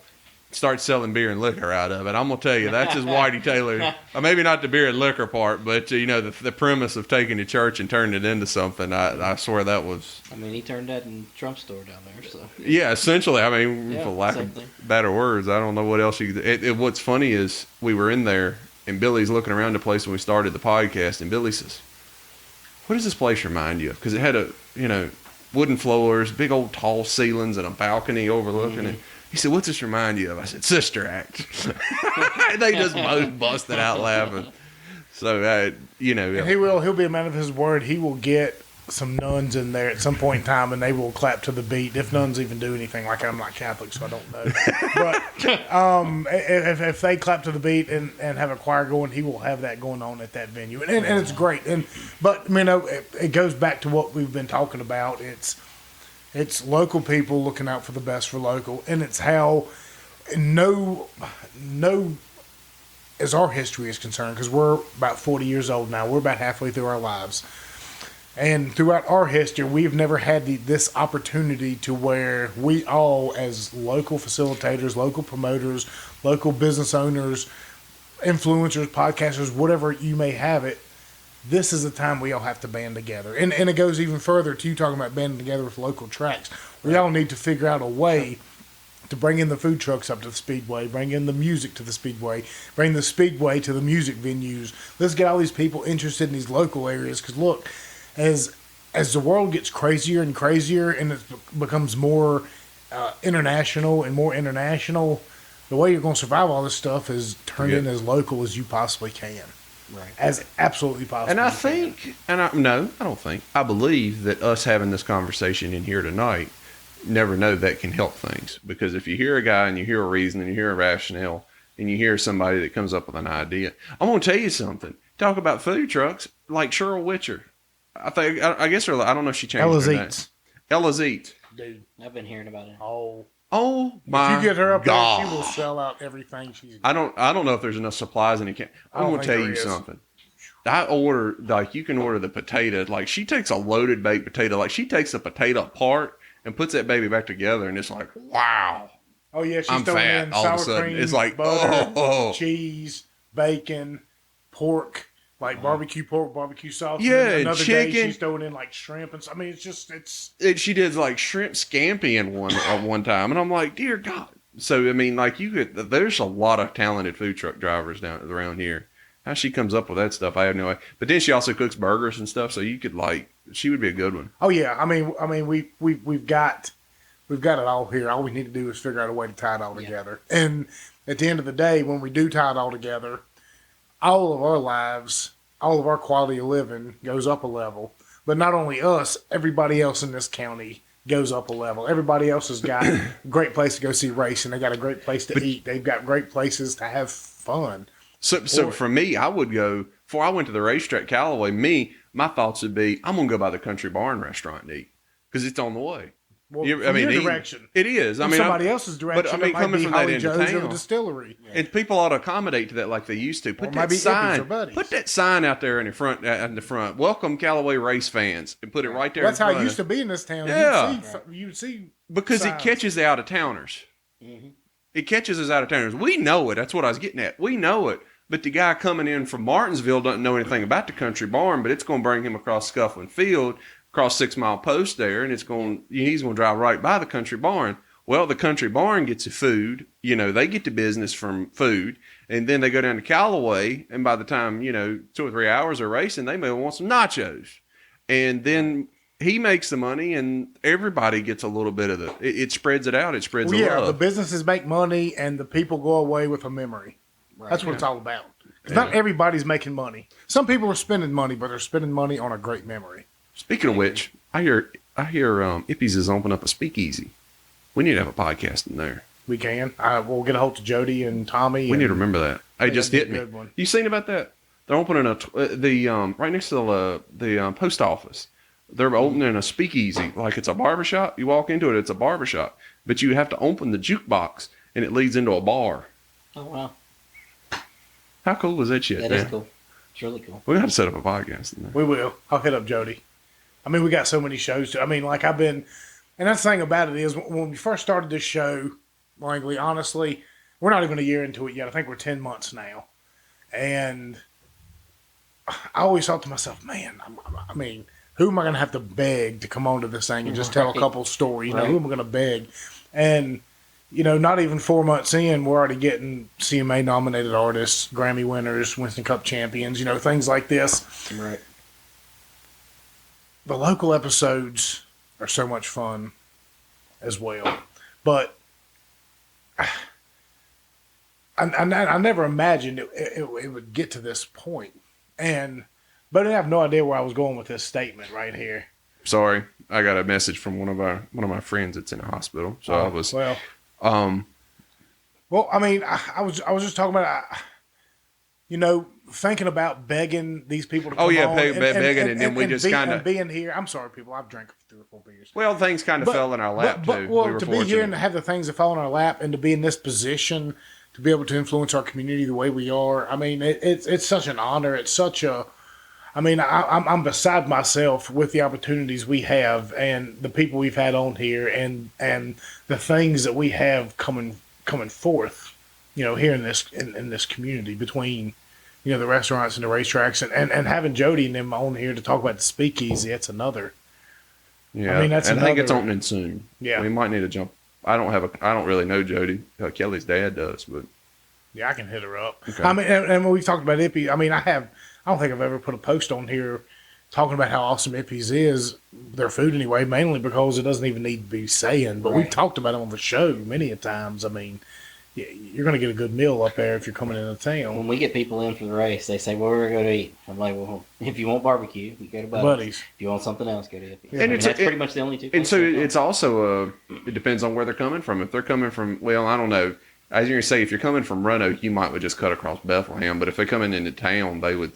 starts selling beer and liquor out of it. I'm gonna tell you, that's his Whitey Taylor. Maybe not the beer and liquor part, but the premise of taking a church and turning it into something. I swear that was. He turned that in Trump's store down there. So yeah, essentially. For lack of better words, I don't know what else you. What's funny is we were in there and Billy's looking around the place when we started the podcast, and Billy says, "What does this place remind you of?" Because it had wooden floors, big old tall ceilings, and a balcony overlooking it. He said, "What's this remind you of?" I said, "Sister Act." They just both busted out laughing. So, and he'll be a man of his word. He will get some nuns in there at some point in time, and they will clap to the beat. If nuns even do anything, like I'm not Catholic, so I don't know. But if they clap to the beat and have a choir going, he will have that going on at that venue, and it's great. But it goes back to what we've been talking about. It's local people looking out for the best for local, and it's how as our history is concerned, because we're about 40 years old now. We're about halfway through our lives. And throughout our history, we've never had this opportunity to where we all, as local facilitators, local promoters, local business owners, influencers, podcasters, whatever you may have it, this is the time we all have to band together. And it goes even further to you talking about banding together with local tracks. We all need to figure out a way to bring in the food trucks up to the Speedway, bring in the music to the Speedway, bring the Speedway to the music venues. Let's get all these people interested in these local areas. Because look, as the world gets crazier and crazier and it becomes more international and more international, the way you're going to survive all this stuff is turn in as local as you possibly can. Right. As absolutely possible. And I believe that us having this conversation in here tonight, never know that can help things. Because if you hear a guy and you hear a reason and you hear a rationale and you hear somebody that comes up with an idea, I'm going to tell you something. Talk about food trucks like Cheryl Witcher. I guess I don't know if she changed her name. Ella's Eats. Dude, I've been hearing about it. Oh my! If you get her up God. there, she will sell out everything she's got. I don't know if there's enough supplies in it. I'm going to tell you something. I order, you can order the potato. Like, she takes a loaded baked potato. Like, she takes a potato apart and puts that baby back together, and it's like, wow. Oh yeah, she's I'm throwing fat in all of a sour sudden. cream, It's like, butter, cheese, bacon, pork. Like barbecue pork, barbecue sauce. Yeah, and another chicken. day she's throwing in like shrimp and She did like shrimp scampi in one time, and I'm like, dear God. So there's a lot of talented food truck drivers around here. How she comes up with that stuff, I have no idea. But then she also cooks burgers and stuff, so you could she would be a good one. Oh yeah, we've got it all here. All we need to do is figure out a way to tie it all together. And at the end of the day, when we do tie it all together, all of our lives all of our quality of living goes up a level. But not only us, everybody else in this county goes up a level. Everybody else has got a great place to go see racing. They got a great place to eat. They've got great places to have fun. So for me, I would go, before I went to the racetrack Callaway, my thoughts would be, I'm going to go by the Country Barn restaurant and eat because it's on the way. Well, your direction. It is. I mean, somebody else's direction. But I mean, coming from that end of town, distillery, and people ought to accommodate to that like they used to. Put that sign out there in the front. Welcome Callaway race fans, and put it right there. That's how it used to be in this town. Yeah, you'd see because signs. It catches the out of towners. Mm-hmm. It catches us out of towners. We know it. That's what I was getting at. We know it. But the guy coming in from Martinsville doesn't know anything about the Country Barn, but it's going to bring him across Scuffling Field, across 6 Mile Post there, and he's going to drive right by the Country Barn. Well, the Country Barn gets the food. They get the business from food, and then they go down to Callaway, and by the time, 2 or 3 hours of racing, they may want some nachos. And then he makes the money, and everybody gets a little bit of it spreads it out. It spreads the love. The businesses make money, and the people go away with a memory. Right. That's what it's all about. Because not everybody's making money. Some people are spending money, but they're spending money on a great memory. Speaking of which, I hear Ippy's is opening up a speakeasy. We need to have a podcast in there. We can. We'll get a hold of Jody and Tommy. We need to remember that. Hey, just hit me. One. You seen about that? They're opening right next to the post office. They're opening a speakeasy, like it's a barbershop. You walk into it, it's a barbershop, but you have to open the jukebox, and it leads into a bar. Oh wow! How cool is that shit? That is cool. It's really cool. We're gonna have to set up a podcast in there. We will. I'll hit up Jody. I mean, we got so many shows. Like I've been, and that's the thing about it is when we first started this show, Langley, honestly, we're not even a year into it yet. I think we're 10 months now. And I always thought to myself, man, I mean, who am I going to have to beg to come onto this thing and just tell a couple stories? Who am I going to beg? And, not even 4 months in, we're already getting CMA nominated artists, Grammy winners, Winston Cup champions, things like this. Right. The local episodes are so much fun as well. But I never imagined it would get to this point. But I have no idea where I was going with this statement right here. Sorry, I got a message from one of my friends that's in a hospital. So I was well. I mean, I was just talking about thinking about begging these people to come on. Begging, and then we just kind of being here. I'm sorry, people. I've drank 3 or 4 beers. Well, things kind of fell in our lap too. Well, to be here and to have the things that fall in our lap, and to be in this position, to be able to influence our community the way we are. I mean, it's such an honor. It's such a. I mean, I'm beside myself with the opportunities we have and the people we've had on here and the things that we have coming forth, here in this community between, the restaurants and the racetracks and having Jody and them on here to talk about the speakeasy. That's another. Yeah, I mean, I think it's opening soon. Yeah, we might need to jump. I don't really know Jody. Kelly's dad does, but yeah, I can hit her up. Okay. I mean, and when we've talked about Ippy, I mean, I don't think I've ever put a post on here talking about how awesome Ippy's is, their food anyway, mainly because it doesn't even need to be saying. But We've talked about it on the show many a times. I mean, you're going to get a good meal up there if you're coming into town. When we get people in for the race, they say, "Where are we going to eat?" I'm like, "Well, if you want barbecue, you go to Buddy's. If you want something else, go to Ippy." Yeah. And that's pretty much the only two. And so it's also it depends on where they're coming from. If they're coming from, well, I don't know. I was going to say, if you're coming from Roanoke, you might would just cut across Bethlehem. But if they're coming into town, they would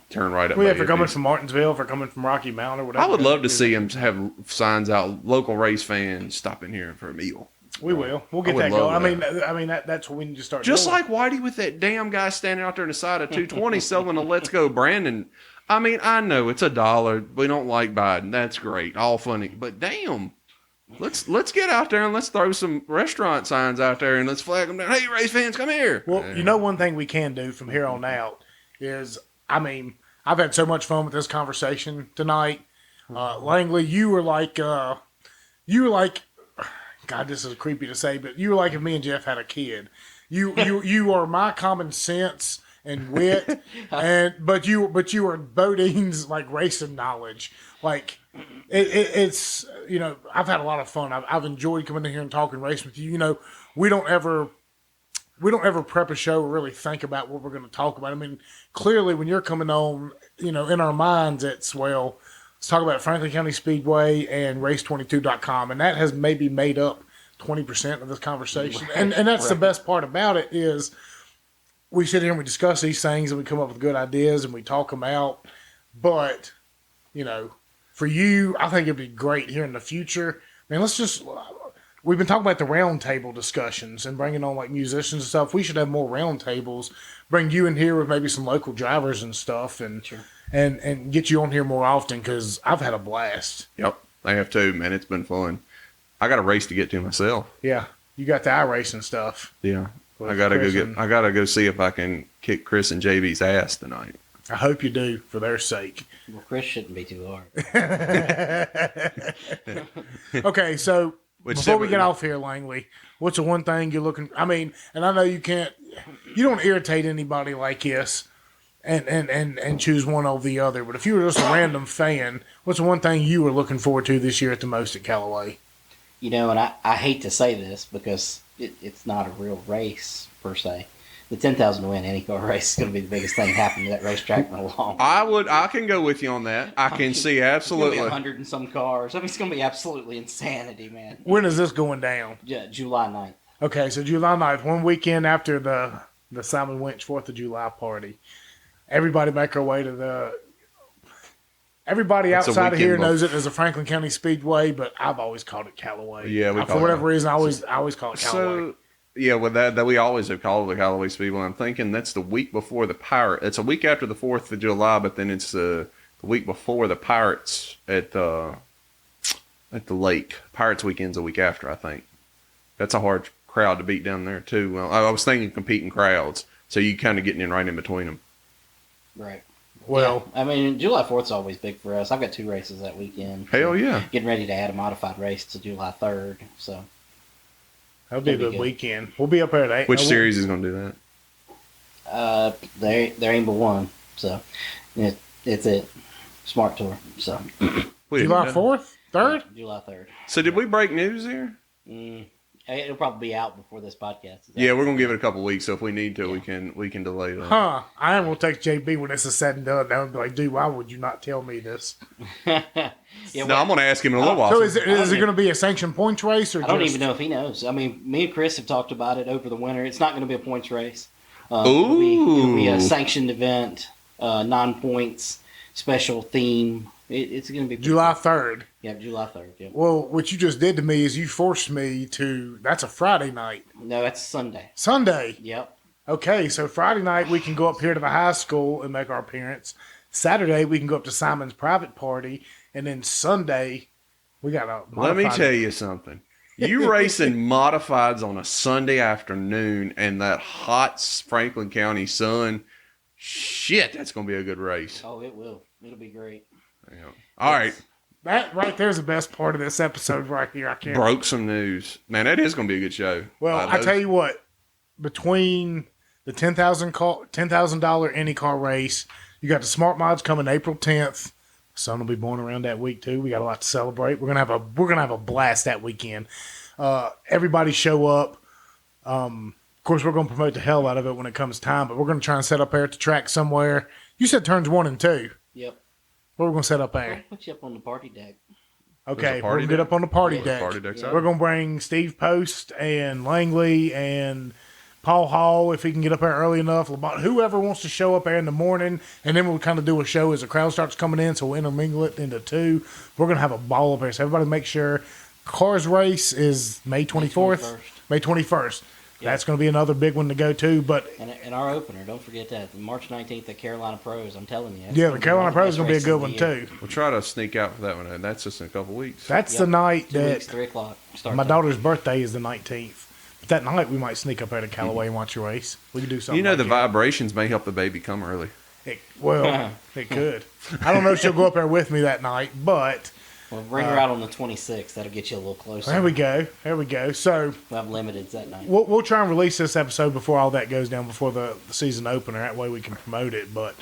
turn right up. Well, if they're coming from Martinsville, if they're coming from Rocky Mountain or whatever. I would love to see them have signs out, local race fans, stop in here for a meal. We will. We'll get that going. I mean, that's what we need to start just doing. like Whitey with that damn guy standing out there on the side of 220 selling a Let's Go Brandon. I mean, I know it's $1. We don't like Biden. That's great. All funny. But damn. Let's get out there and let's throw some restaurant signs out there and let's flag them down. Hey, race fans, come here. Well, one thing we can do from here on out is, I mean, I've had so much fun with this conversation tonight. Langley, you were like, God, this is creepy to say, but you were like if me and Jeff had a kid. You are my common sense and wit, but you are Bodine's like racing knowledge. Like it's I've had a lot of fun. I've enjoyed coming in here and talking racing with you. We don't ever we don't ever prep a show or really think about what we're going to talk about. I mean, clearly when you're coming on, in our minds, it's, well, let's talk about Franklin County Speedway and race22.com. And that has maybe made up 20% of this conversation. And that's the best part about it is we sit here and we discuss these things and we come up with good ideas and we talk them out. But, for you, I think it'd be great here in the future. Man, we've been talking about the round table discussions and bringing on like musicians and stuff. We should have more round tables, bring you in here with maybe some local drivers and stuff and get you on here more often because I've had a blast. Yep, I have too, man. It's been fun. I got a race to get to myself. Yeah, you got the iRacing stuff. Yeah, I gotta go see if I can kick Chris and JB's ass tonight. I hope you do for their sake. Well, Chris shouldn't be too hard. Okay, so before we get off here, Langley, what's the one thing you're looking? I mean, and I know you don't irritate anybody like this, and choose one over the other. But if you were just a random fan, what's the one thing you were looking forward to this year at the most at Callaway? And I hate to say this because it's not a real race per se. The 10,000 to win any car race is going to be the biggest thing happening to that racetrack in a long. I can go with you on that. I can see absolutely. It's going to be 100 and some cars. I mean, it's going to be absolutely insanity, man. When is this going down? July 9th. Okay, so July 9th, one weekend after the Simon Winch 4th of July party. Everybody make our way to Everybody outside of here knows it as a Franklin County Speedway, but I've always called it Callaway. Yeah, for whatever reason, I always call it Callaway. So, yeah, with that we always have called it the Callaway Speedway. I'm thinking that's the week before the Pirate. It's a week after the 4th of July, but then it's the week before the Pirates at the lake. Pirates weekend's a week after, I think. That's a hard crowd to beat down there too. Well, I was thinking competing crowds, so you kind of getting in right in between them. Right. Well, yeah. I mean, July 4th's always big for us. I've got 2 races that weekend. Hell yeah! Getting ready to add a modified race to July 3rd, so. That'll be a good weekend. We'll be up there at 8. Which series is going to do that? There ain't but one. So, it's it. Smart Tour. So. July 4th? 3rd? July 3rd. So did we break news here? It'll probably be out before this podcast is out. Yeah, we're going to give it a couple weeks, so if we need to, we can delay that. Huh. I am going to text JB when this is said and done. And be like, dude, why would you not tell me this? I'm going to ask him in a little while. So is it going to be a sanctioned points race? Or I don't even know if he knows. I mean, me and Chris have talked about it over the winter. It's not going to be a points race. It'll be a sanctioned event, 9 points, special theme. It's going to be July 3rd. Yeah, July 3rd. Yeah. Well, what you just did to me is you forced me to. That's a Friday night. No, that's Sunday. Sunday. Yep. Okay, so Friday night we can go up here to the high school and make our appearance. Saturday we can go up to Simon's private party, and then Sunday we got a. Let me tell you something. You racing modifieds on a Sunday afternoon and that hot Franklin County sun. Shit, that's going to be a good race. Oh, it will. It'll be great. Yeah. All right. That right there's the best part of this episode right here. I can't. Broke some news. Man, that is going to be a good show. Well, I tell you what, between the $10,000 any car race, you got the Smart Mods coming April 10th. Son will be born around that week too. We got a lot to celebrate. We're gonna have a blast that weekend. Everybody show up. Of course, we're gonna promote the hell out of it when it comes time, but we're gonna try and set up there at the track somewhere. You said turns 1 and 2. Yep. What are we going to set up there? I'll put you up on the party deck. Okay, we're going to get up on the party deck. We're going to bring Steve Post and Langley and Paul Hall, if he can get up there early enough. Whoever wants to show up there in the morning, and then we'll kind of do a show as the crowd starts coming in, so we'll intermingle it into 2. We're going to have a ball up there, so everybody make sure. Cars race is May 24th. May 21st. Yep. That's going to be another big one to go to. But and our opener, don't forget that. March 19th at Carolina Pros, I'm telling you. Yeah, the Carolina Pros is going to be a good one, too. We'll try to sneak out for that one. That's just in a couple weeks. That's the night 2 that... weeks, 3 o'clock. My daughter's birthday is the 19th. But that night, we might sneak up there to Callaway and watch a race. We could do something the vibrations may help the baby come early. It could. I don't know if she'll go up there with me that night, but... Well, bring her out on the 26th. That'll get you a little closer. There we go. So we'll have limiteds that night. We'll try and release this episode before all that goes down, before the season opener. That way we can promote it. But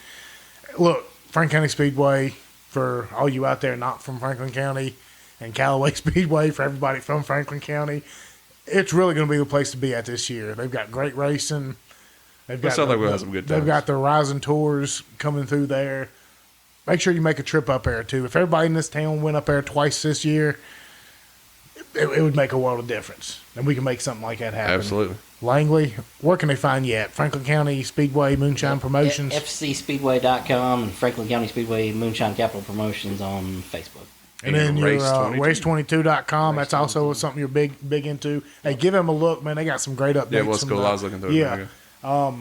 look, Franklin County Speedway, for all you out there not from Franklin County, and Callaway Speedway for everybody from Franklin County. it's really going to be the place to be at this year. They've got great racing. They've got Sounds like we'll have some good They've times. got the Rising Tours coming through there. Make sure you make a trip up there too. If everybody in this town went up there twice this year, it would make a world of difference, and we can make something like that happen. Absolutely. Langley, where can they find you at? Franklin County Speedway Moonshine Promotions. FCSpeedway.com and Franklin County Speedway Moonshine Capital Promotions on Facebook. And then your Race22. race22.com. That's also something you're big into. Hey, give them a look, man. They got some great updates. Yeah, it was cool. I was looking through it. Yeah.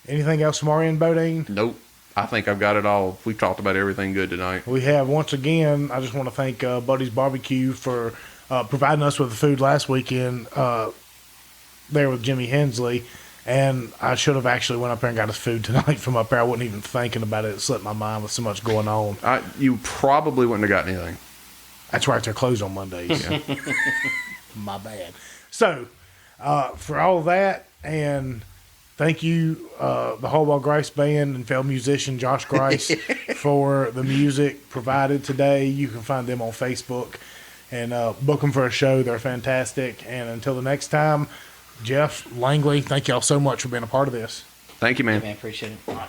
Anything else from our end, Bodine? Nope. I think I've got it all. We've talked about everything good tonight. We have. Once again, I just want to thank Buddy's Barbecue for providing us with the food last weekend there with Jimmy Hensley. And I should have actually went up there and got his food tonight from up there. I wasn't even thinking about it. It slipped my mind with so much going on. You probably wouldn't have got anything. That's right. They're closed on Mondays. Yeah. My bad. So, for all of that, and thank you, the Hallwall Grice Band and fellow musician Josh Grice for the music provided today. You can find them on Facebook and book them for a show. They're fantastic. And until the next time, Jeff, Langley, thank y'all so much for being a part of this. Thank you, man. I appreciate it.